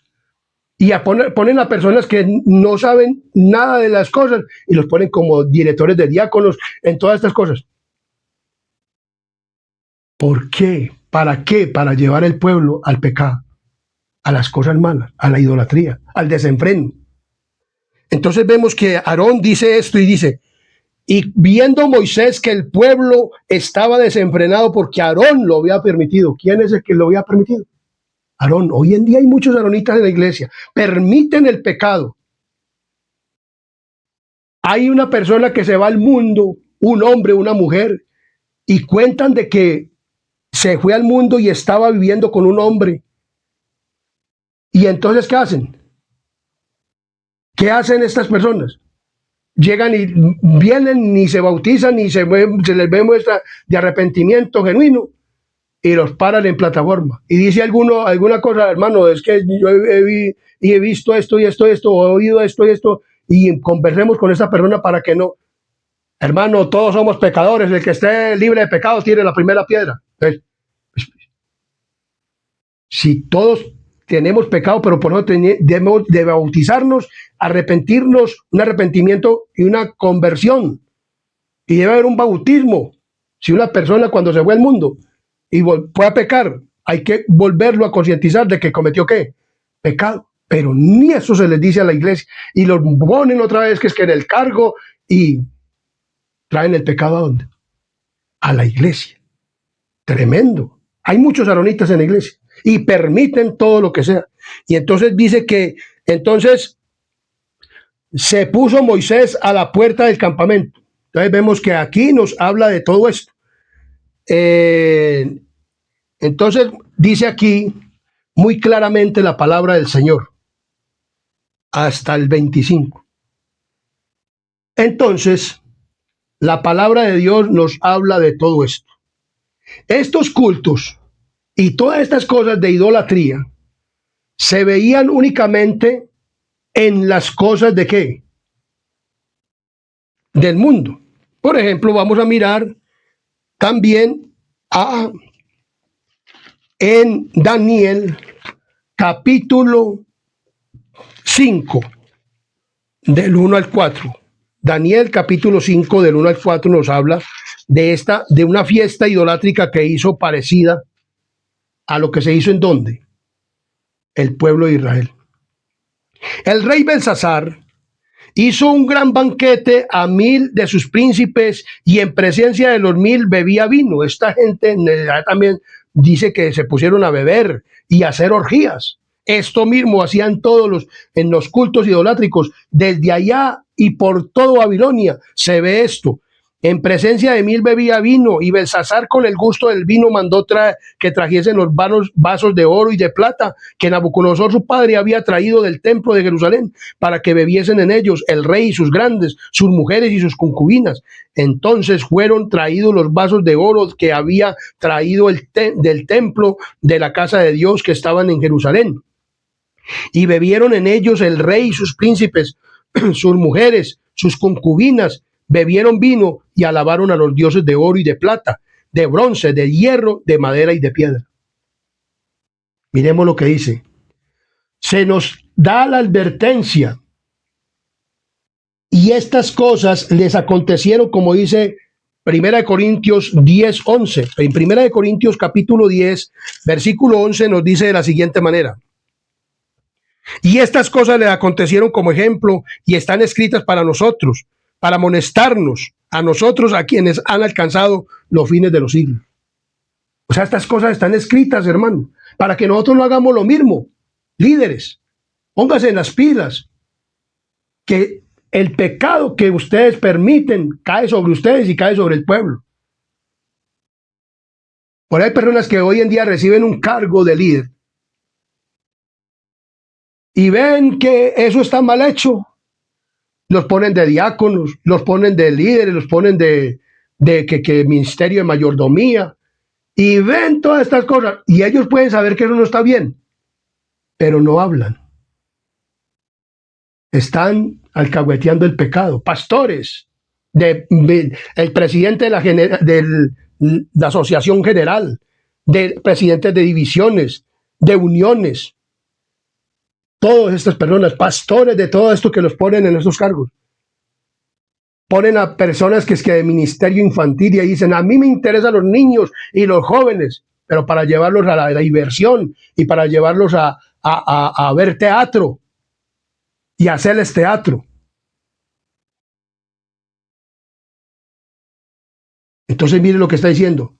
Y ponen a personas que no saben nada de las cosas y los ponen como directores de diáconos en todas estas cosas. ¿Por qué? ¿Para qué? Para llevar el pueblo al pecado, a las cosas malas, a la idolatría, al desenfreno. Entonces vemos que Aarón dice esto y dice, y viendo Moisés que el pueblo estaba desenfrenado porque Aarón lo había permitido. ¿Quién es el que lo había permitido? Aarón, hoy en día hay muchos aaronitas en la iglesia, permiten el pecado. Hay una persona que se va al mundo, un hombre, una mujer, y cuentan de que se fue al mundo y estaba viviendo con un hombre. Y entonces, ¿qué hacen? ¿Qué hacen estas personas? Llegan y vienen, ni se bautizan, ni se les ve muestra de arrepentimiento genuino, y los paran en plataforma. Y dice alguna cosa, hermano, es que yo he visto esto y esto, o he oído esto y esto, y conversemos con esa persona para que no. Hermano, todos somos pecadores, el que esté libre de pecado tiene la primera piedra. Entonces, si todos tenemos pecado, pero por eso debemos de bautizarnos, arrepentirnos, un arrepentimiento y una conversión. Y debe haber un bautismo. Si una persona cuando se fue al mundo y fue a pecar, hay que volverlo a concientizar de que cometió ¿qué? Pecado. Pero ni eso se les dice a la iglesia. Y los ponen otra vez que es que en el cargo y traen el pecado ¿a dónde? A la iglesia. Tremendo. Hay muchos aaronitas en la iglesia y permiten todo lo que sea. Y entonces dice que entonces se puso Moisés a la puerta del campamento. Entonces vemos que aquí nos habla de todo esto. Entonces dice aquí muy claramente la palabra del Señor hasta el 25. Entonces la palabra de Dios nos habla de todo esto. Estos cultos y todas estas cosas de idolatría se veían únicamente en las cosas de ¿qué? Del mundo. Por ejemplo, vamos a mirar también en Daniel capítulo 5 del 1 al 4. Daniel capítulo 5 del 1 al 4 nos habla de una fiesta idolátrica que hizo parecida a lo que se hizo en ¿dónde? El pueblo de Israel. El rey Belsasar hizo un gran banquete a 1000 de sus príncipes y en presencia de los 1000 bebía vino. Esta gente también dice que se pusieron a beber y a hacer orgías. Esto mismo hacían en los cultos idolátricos. Desde allá y por todo Babilonia se ve esto. En presencia de 1000 bebía vino y Belsasar con el gusto del vino mandó que trajesen los vasos de oro y de plata que Nabucodonosor su padre había traído del templo de Jerusalén para que bebiesen en ellos el rey y sus grandes, sus mujeres y sus concubinas. Entonces fueron traídos los vasos de oro que había traído del templo de la casa de Dios que estaban en Jerusalén. Y bebieron en ellos el rey y sus príncipes, sus mujeres, sus concubinas, bebieron vino y alabaron a los dioses de oro y de plata, de bronce, de hierro, de madera y de piedra. Miremos lo que dice. Se nos da la advertencia y estas cosas les acontecieron como dice 1 Corintios 10, 11. En 1 Corintios capítulo 10, versículo 11 nos dice de la siguiente manera. Y estas cosas le acontecieron como ejemplo y están escritas para nosotros, para amonestarnos a nosotros, a quienes han alcanzado los fines de los siglos. O sea, estas cosas están escritas, hermano, para que nosotros no hagamos lo mismo. Líderes, pónganse en las pilas, que el pecado que ustedes permiten cae sobre ustedes y cae sobre el pueblo. Por ahí hay personas que hoy en día reciben un cargo de líder y ven que eso está mal hecho, los ponen de diáconos, los ponen de líderes, los ponen de que ministerio de mayordomía, y ven todas estas cosas, y ellos pueden saber que eso no está bien, pero no hablan. Están alcahueteando el pecado. Pastores, el presidente de la asociación general, de presidentes de divisiones, de uniones, todas estas personas, pastores de todo esto que los ponen en estos cargos. Ponen a personas que es que de ministerio infantil y dicen, a mí me interesan los niños y los jóvenes, pero para llevarlos a la diversión y para llevarlos a ver teatro y hacerles teatro. Entonces miren lo que está diciendo.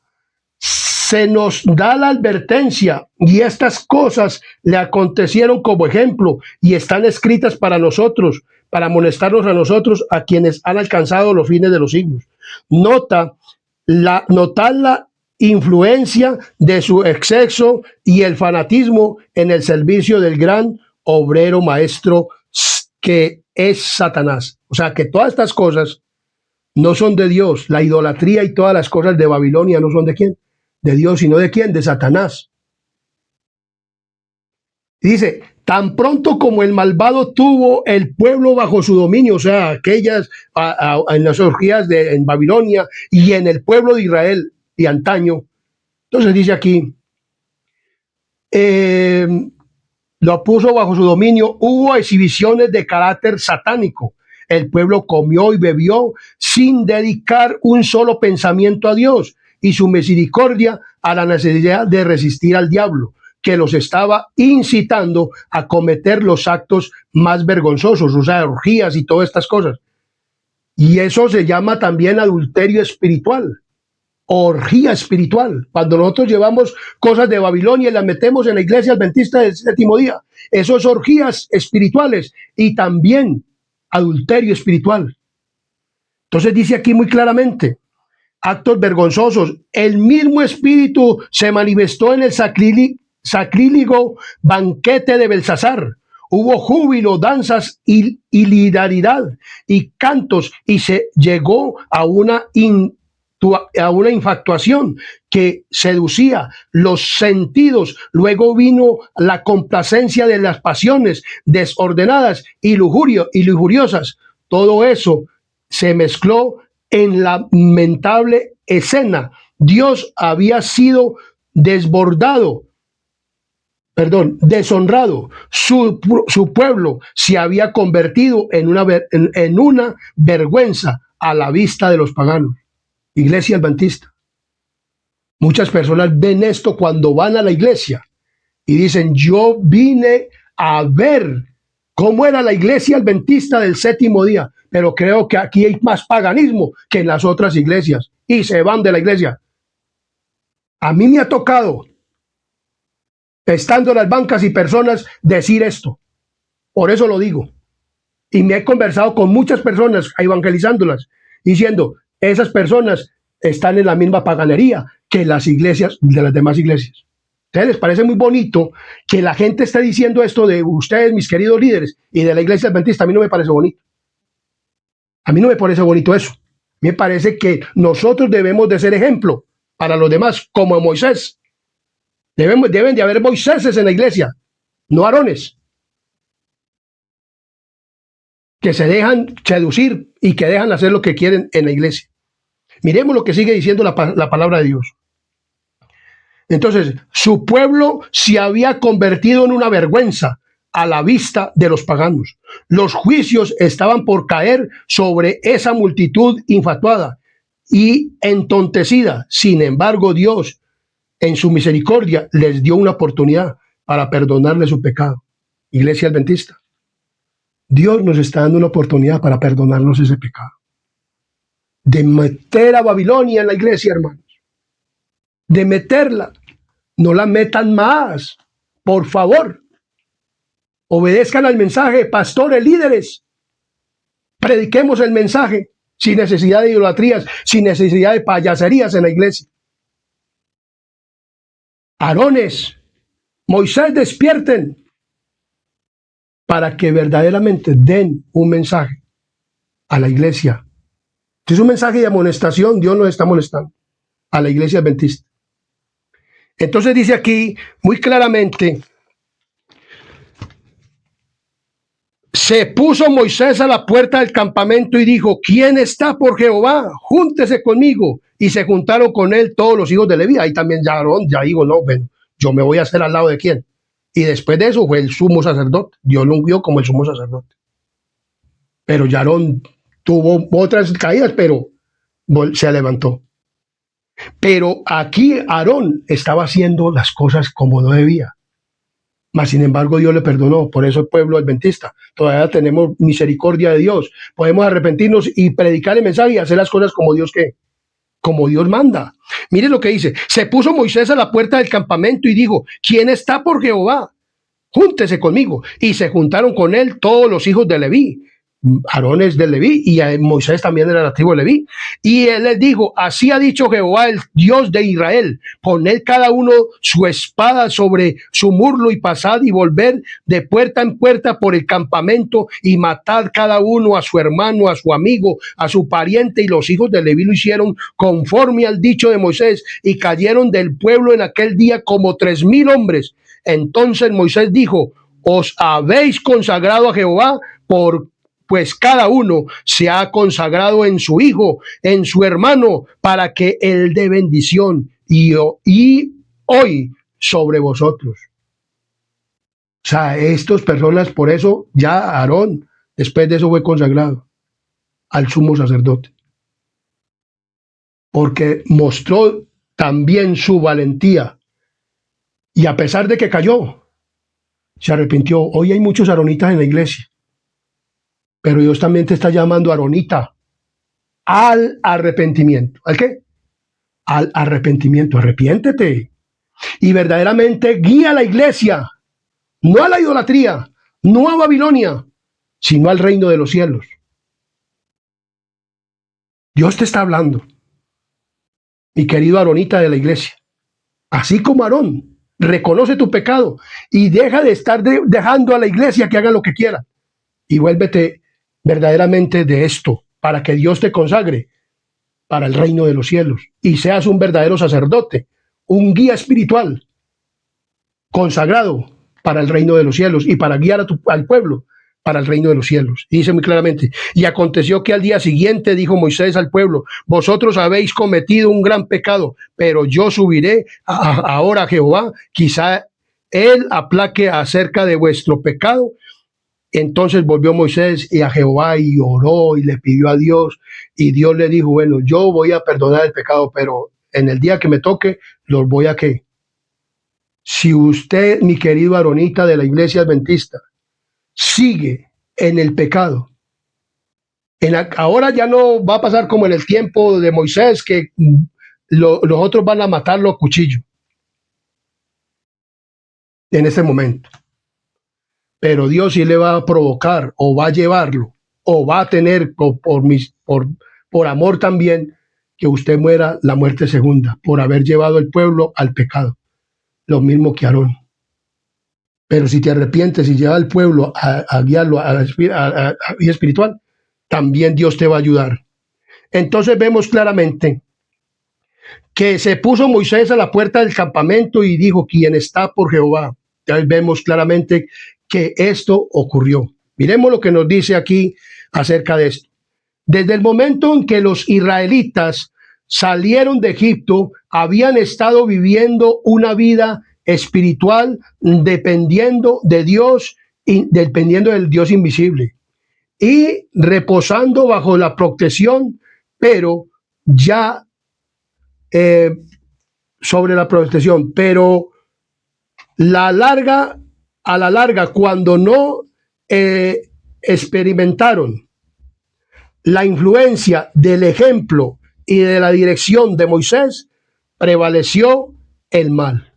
se nos da la advertencia, y estas cosas le acontecieron como ejemplo y están escritas para nosotros, para amonestarnos a nosotros, a quienes han alcanzado los fines de los siglos. Notad la influencia de su exceso y el fanatismo en el servicio del gran obrero maestro que es Satanás. O sea, que todas estas cosas no son de Dios. La idolatría y todas las cosas de Babilonia no son de quién, de Dios, sino de quién, de Satanás. Dice, tan pronto como el malvado tuvo el pueblo bajo su dominio, o sea, aquellas en las orgías en Babilonia y en el pueblo de Israel de antaño. Entonces dice aquí, lo puso bajo su dominio, hubo exhibiciones de carácter satánico. El pueblo comió y bebió sin dedicar un solo pensamiento a Dios y su misericordia a la necesidad de resistir al diablo, que los estaba incitando a cometer los actos más vergonzosos, o sea, orgías y todas estas cosas. Y eso se llama también adulterio espiritual, orgía espiritual. Cuando nosotros llevamos cosas de Babilonia y las metemos en la iglesia adventista del séptimo día, eso es orgías espirituales y también adulterio espiritual. Entonces dice aquí muy claramente, actos vergonzosos. El mismo espíritu se manifestó en el sacrílego banquete de Belsasar. Hubo júbilo, danzas y hilaridad y cantos, y se llegó a una infatuación que seducía los sentidos. Luego vino la complacencia de las pasiones desordenadas y lujuriosas. Todo eso se mezcló en la lamentable escena. Dios había sido deshonrado. Su pueblo se había convertido en una vergüenza a la vista de los paganos. Iglesia adventista. Muchas personas ven esto cuando van a la iglesia y dicen, yo vine a ver cómo era la iglesia adventista del séptimo día, pero creo que aquí hay más paganismo que en las otras iglesias, y se van de la iglesia. A mí me ha tocado, estando en las bancas y personas, decir esto. Por eso lo digo. Y me he conversado con muchas personas, evangelizándolas, diciendo, esas personas están en la misma paganería que las iglesias de las demás iglesias. ¿A ustedes les parece muy bonito que la gente esté diciendo esto de ustedes, mis queridos líderes, y de la iglesia adventista? A mí no me parece bonito. A mí no me parece bonito eso. Me parece que nosotros debemos de ser ejemplo para los demás, como Moisés. Deben de haber Moiséses en la iglesia, no Aarones, que se dejan seducir y que dejan hacer lo que quieren en la iglesia. Miremos lo que sigue diciendo la palabra de Dios. Entonces, su pueblo se había convertido en una vergüenza a la vista de los paganos. Los juicios estaban por caer sobre esa multitud infatuada y entontecida. Sin embargo, Dios, en su misericordia, les dio una oportunidad para perdonarle su pecado. Iglesia adventista, Dios nos está dando una oportunidad para perdonarnos ese pecado. De meter a Babilonia en la iglesia, hermanos. De meterla. No la metan más. Por favor. Obedezcan al mensaje, pastores, líderes. Prediquemos el mensaje sin necesidad de idolatrías, sin necesidad de payaserías en la iglesia. Aarones, Moisés, despierten para que verdaderamente den un mensaje a la iglesia. Es un mensaje de amonestación. Dios nos está molestando a la iglesia adventista. Entonces dice aquí muy claramente, se puso Moisés a la puerta del campamento y dijo, ¿quién está por Jehová? Júntese conmigo. Y se juntaron con él todos los hijos de Leví. Ahí también ya Aarón, ya digo, no, bueno, yo me voy a hacer al lado de quién. Y después de eso fue el sumo sacerdote. Dios lo ungió como el sumo sacerdote. Pero ya Aarón tuvo otras caídas, pero se levantó. Pero aquí Aarón estaba haciendo las cosas como no debía. Mas, sin embargo, Dios le perdonó. Por eso el pueblo adventista, todavía tenemos misericordia de Dios. Podemos arrepentirnos y predicar el mensaje y hacer las cosas como Dios quiere, como Dios manda. Mire lo que dice: se puso Moisés a la puerta del campamento y dijo: ¿quién está por Jehová? Júntese conmigo. Y se juntaron con él todos los hijos de Leví. Aarón es de Leví y Moisés también era de la tribu de Leví. Y él les dijo: así ha dicho Jehová, el Dios de Israel: poned cada uno su espada sobre su muslo y pasad y volver de puerta en puerta por el campamento y matad cada uno a su hermano, a su amigo, a su pariente. Y los hijos de Leví lo hicieron conforme al dicho de Moisés, y cayeron del pueblo en aquel día como 3,000 hombres. Entonces Moisés dijo: os habéis consagrado a Jehová, pues cada uno se ha consagrado en su hijo, en su hermano, para que él dé bendición y hoy sobre vosotros. O sea, estas personas, por eso ya Aarón, después de eso, fue consagrado al sumo sacerdote, porque mostró también su valentía, y a pesar de que cayó, se arrepintió. Hoy hay muchos aaronitas en la iglesia, pero Dios también te está llamando, aronita, al arrepentimiento. ¿Al qué? Al arrepentimiento. Arrepiéntete y verdaderamente guía a la iglesia, no a la idolatría, no a Babilonia, sino al reino de los cielos. Dios te está hablando, mi querido aronita de la iglesia. Así como Aarón, reconoce tu pecado y deja de estar dejando a la iglesia que haga lo que quiera, y vuélvete verdaderamente de esto, para que Dios te consagre para el reino de los cielos y seas un verdadero sacerdote, un guía espiritual consagrado para el reino de los cielos y para guiar al pueblo para el reino de los cielos. Y dice muy claramente: y aconteció que al día siguiente dijo Moisés al pueblo: vosotros habéis cometido un gran pecado, pero yo subiré ahora a Jehová, quizá él aplaque acerca de vuestro pecado. Entonces volvió Moisés y a Jehová y oró y le pidió a Dios, y Dios le dijo: bueno, yo voy a perdonar el pecado, pero en el día que me toque, los voy a ¿qué? Si usted, mi querido aronita de la iglesia adventista, sigue en el pecado, ahora ya no va a pasar como en el tiempo de Moisés, que los otros van a matarlo a cuchillo en ese momento. Pero Dios sí le va a provocar, o va a llevarlo, o va a tener por amor también, que usted muera la muerte segunda, por haber llevado el pueblo al pecado, lo mismo que Aarón. Pero si te arrepientes y llevas al pueblo a guiarlo a la vida espiritual, también Dios te va a ayudar. Entonces vemos claramente que se puso Moisés a la puerta del campamento y dijo: ¿quién está por Jehová? Entonces vemos claramente que esto ocurrió. Miremos lo que nos dice aquí acerca de esto. Desde el momento en que los israelitas salieron de Egipto, habían estado viviendo una vida espiritual dependiendo de Dios y dependiendo del Dios invisible y reposando bajo la protección, pero ya sobre la protección, pero a la larga, cuando no experimentaron la influencia del ejemplo y de la dirección de Moisés, prevaleció el mal.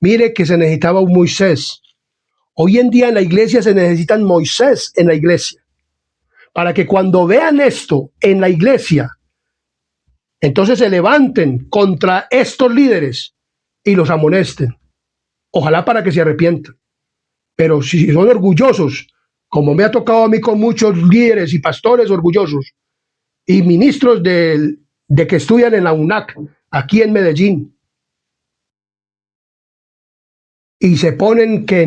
Mire que se necesitaba un Moisés. Hoy en día en la iglesia se necesitan Moisés en la iglesia, para que cuando vean esto en la iglesia, entonces se levanten contra estos líderes y los amonesten. Ojalá para que se arrepientan. Pero si son orgullosos, como me ha tocado a mí con muchos líderes y pastores orgullosos y ministros de que estudian en la UNAC, aquí en Medellín, y se ponen que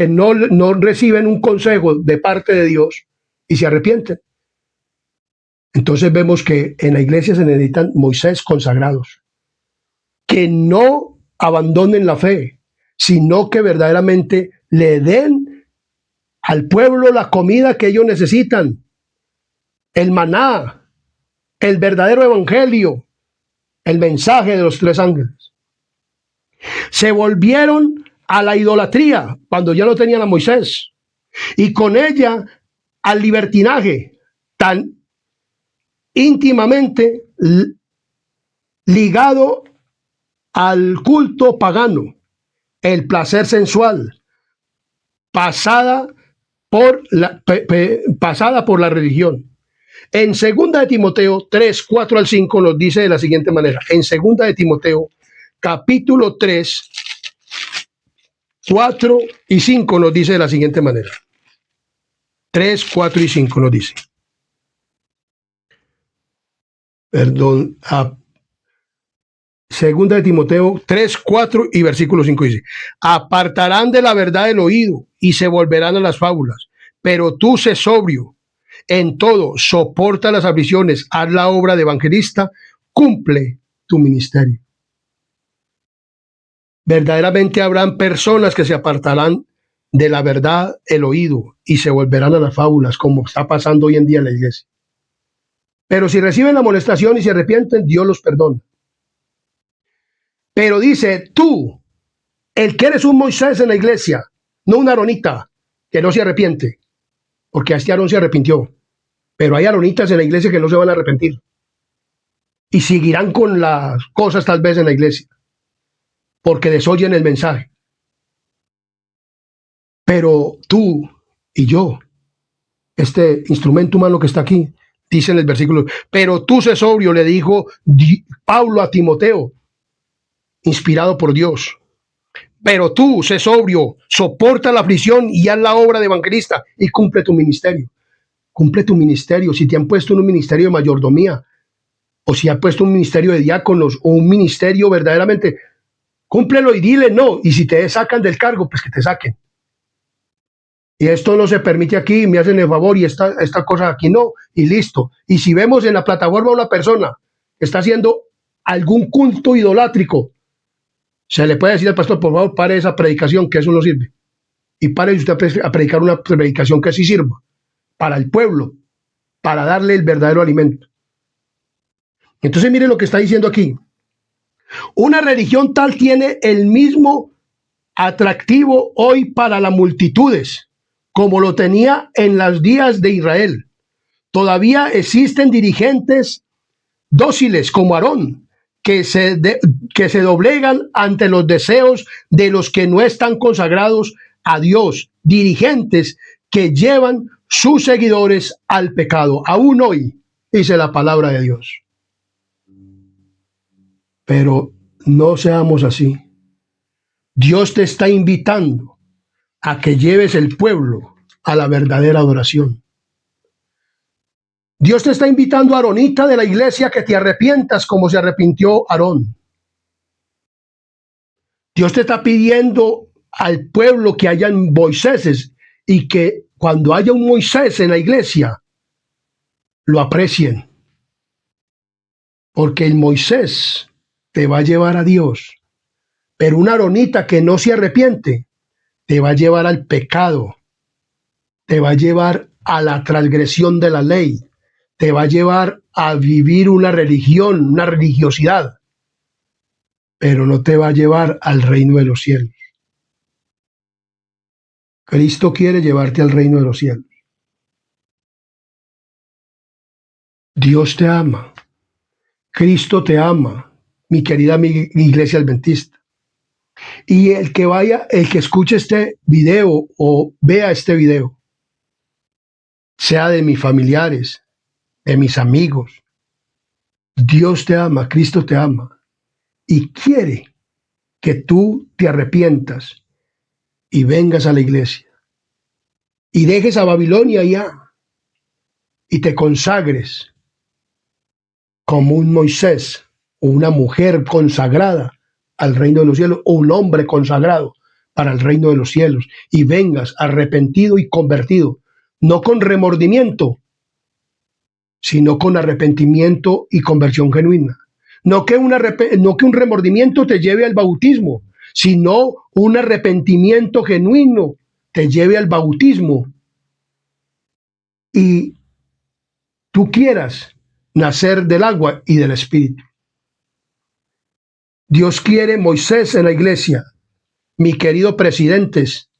no reciben un consejo de parte de Dios y se arrepienten. Entonces vemos que en la iglesia se necesitan Moisés consagrados, que no abandonen la fe, sino que verdaderamente le den al pueblo la comida que ellos necesitan, el maná, el verdadero evangelio, el mensaje de los 3 ángeles. Se volvieron a la idolatría cuando ya no tenían a Moisés, y con ella al libertinaje tan íntimamente ligado al culto pagano, el placer sensual, pasada por la religión. En 2 de Timoteo 3, 4 al 5 nos dice de la siguiente manera. En 2 de Timoteo, capítulo 3, 4 y 5 nos dice de la siguiente manera. 3, 4 y 5 nos dice. Perdón. Segunda de Timoteo 3, 4 y versículo 5 dice: apartarán de la verdad el oído y se volverán a las fábulas. Pero tú sé sobrio en todo, soporta las aflicciones, haz la obra de evangelista, cumple tu ministerio. Verdaderamente habrán personas que se apartarán de la verdad el oído y se volverán a las fábulas, como está pasando hoy en día en la iglesia. Pero si reciben la amonestación y se arrepienten, Dios los perdona. Pero dice, tú, el que eres un Moisés en la iglesia, no un Aronita, que no se arrepiente, porque a este Aarón se arrepintió, pero hay Aronitas en la iglesia que no se van a arrepentir y seguirán con las cosas tal vez en la iglesia, porque desoyen el mensaje. Pero tú y yo, este instrumento humano que está aquí, dice en el versículo, pero tú sé sobrio, le dijo Pablo a Timoteo, inspirado por Dios. Pero tú sé sobrio, soporta la aflicción y haz la obra de evangelista y cumple tu ministerio. Cumple tu ministerio. Si te han puesto en un ministerio de mayordomía, o si han puesto un ministerio de diáconos, o un ministerio verdaderamente, cúmplelo y dile no. Y si te sacan del cargo, pues que te saquen. Y esto no se permite aquí, me hacen el favor, y esta cosa aquí no, y listo. Y si vemos en la plataforma una persona que está haciendo algún culto idolátrico, se le puede decir al pastor, por favor, pare esa predicación, que eso no sirve. Y pare usted a predicar una predicación que sí sirva para el pueblo, para darle el verdadero alimento. Entonces mire lo que está diciendo aquí. Una religión tal tiene el mismo atractivo hoy para las multitudes, como lo tenía en los días de Israel. Todavía existen dirigentes dóciles como Aarón, que se doblegan ante los deseos de los que no están consagrados a Dios, dirigentes que llevan sus seguidores al pecado. Aún hoy, dice la palabra de Dios. Pero no seamos así. Dios te está invitando a que lleves el pueblo a la verdadera adoración. Dios te está invitando, Aronita de la iglesia, que te arrepientas como se arrepintió Aarón. Dios te está pidiendo al pueblo que hayan Moiséses y que cuando haya un Moisés en la iglesia, lo aprecien. Porque el Moisés te va a llevar a Dios, pero una Aronita que no se arrepiente te va a llevar al pecado, te va a llevar a la transgresión de la ley, te va a llevar a vivir una religión, una religiosidad, pero no te va a llevar al reino de los cielos. Cristo quiere llevarte al reino de los cielos. Dios te ama. Cristo te ama, mi querida iglesia adventista. Y el que escuche este video o vea este video, sea de mis familiares, de mis amigos, Dios te ama, Cristo te ama y quiere que tú te arrepientas y vengas a la iglesia y dejes a Babilonia ya y te consagres como un Moisés o una mujer consagrada al reino de los cielos o un hombre consagrado para el reino de los cielos y vengas arrepentido y convertido, no con remordimiento, sino con arrepentimiento y conversión genuina. No que un remordimiento te lleve al bautismo, sino un arrepentimiento genuino te lleve al bautismo y tú quieras nacer del agua y del espíritu. Dios quiere Moisés en la iglesia, mis queridos presidentes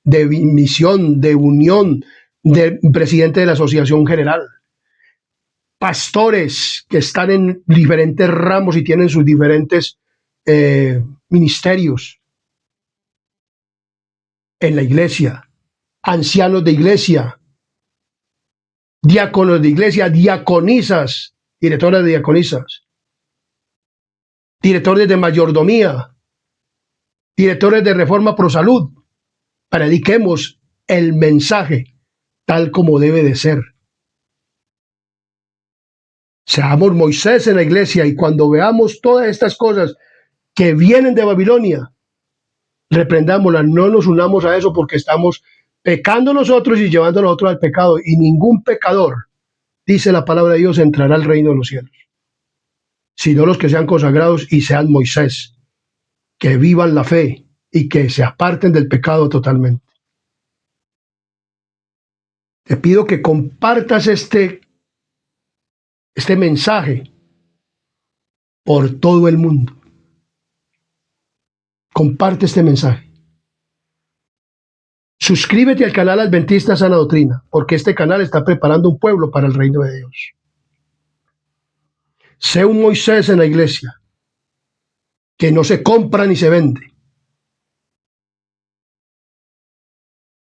de misión, de unión, de presidente de la Asociación General. pastores que están en diferentes ramos y tienen sus diferentes ministerios en la iglesia, ancianos de iglesia, diáconos de iglesia, diaconisas, directoras de diaconisas, directores de mayordomía, directores de Reforma Pro Salud. Prediquemos el mensaje tal como debe de ser. Seamos Moisés en la iglesia, y cuando veamos todas estas cosas que vienen de Babilonia, reprendámoslas, no nos unamos a eso, porque estamos pecando nosotros y llevando a nosotros al pecado, y ningún pecador, dice la palabra de Dios, entrará al reino de los cielos, sino los que sean consagrados y sean Moisés, que vivan la fe y que se aparten del pecado totalmente. Te pido que compartas este mensaje por todo el mundo. Comparte este mensaje. Suscríbete al canal Adventista Sana Doctrina, porque este canal está preparando un pueblo para el reino de Dios. Sé un Moisés en la iglesia, que no se compra ni se vende.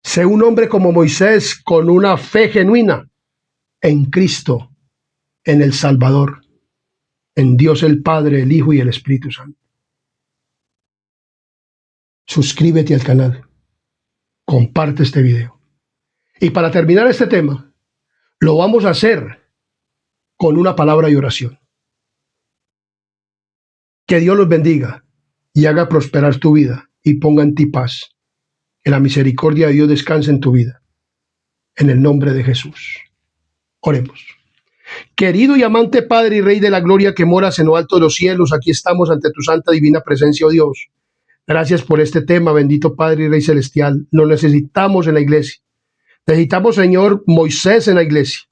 Sé un hombre como Moisés, con una fe genuina en Cristo, en el Salvador, en Dios el Padre, el Hijo y el Espíritu Santo. Suscríbete al canal. Comparte este video. Y para terminar este tema, lo vamos a hacer con una palabra y oración. Que Dios los bendiga y haga prosperar tu vida y ponga en ti paz. Que la misericordia de Dios descanse en tu vida. En el nombre de Jesús. Oremos. Querido y amante Padre y Rey de la gloria, que moras en lo alto de los cielos, aquí estamos ante tu santa divina presencia, oh Dios. Gracias por este tema, bendito Padre y Rey celestial. Lo necesitamos en la iglesia. Necesitamos, Señor, Moisés en la iglesia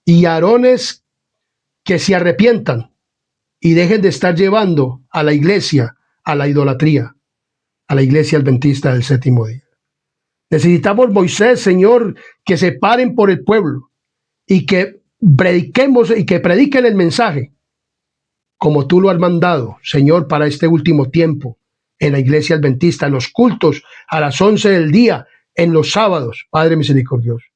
y Aarones que se arrepientan y dejen de estar llevando a la iglesia a la idolatría, a la iglesia adventista del séptimo día. Necesitamos Moisés, Señor, que se paren por el pueblo y que prediquemos y que prediquen el mensaje como tú lo has mandado, Señor, para este último tiempo en la iglesia adventista, en los cultos a las 11 del día, en los sábados, Padre misericordioso.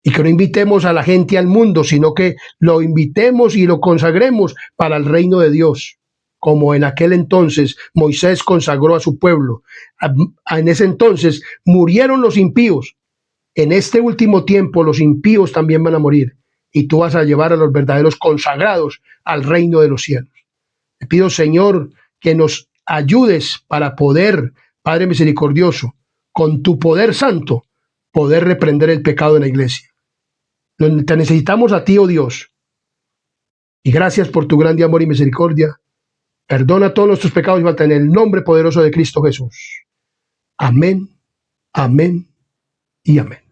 Y que no invitemos a la gente al mundo, sino que lo invitemos y lo consagremos para el reino de Dios, como en aquel entonces Moisés consagró a su pueblo. En ese entonces murieron los impíos. En este último tiempo los impíos también van a morir, y tú vas a llevar a los verdaderos consagrados al reino de los cielos. Te pido, Señor, que nos ayudes para poder, Padre misericordioso, con tu poder santo, poder reprender el pecado en la iglesia. Te necesitamos a ti, oh Dios, y gracias por tu grande amor y misericordia. Perdona todos nuestros pecados y falta en el nombre poderoso de Cristo Jesús. Amén, amén y amén.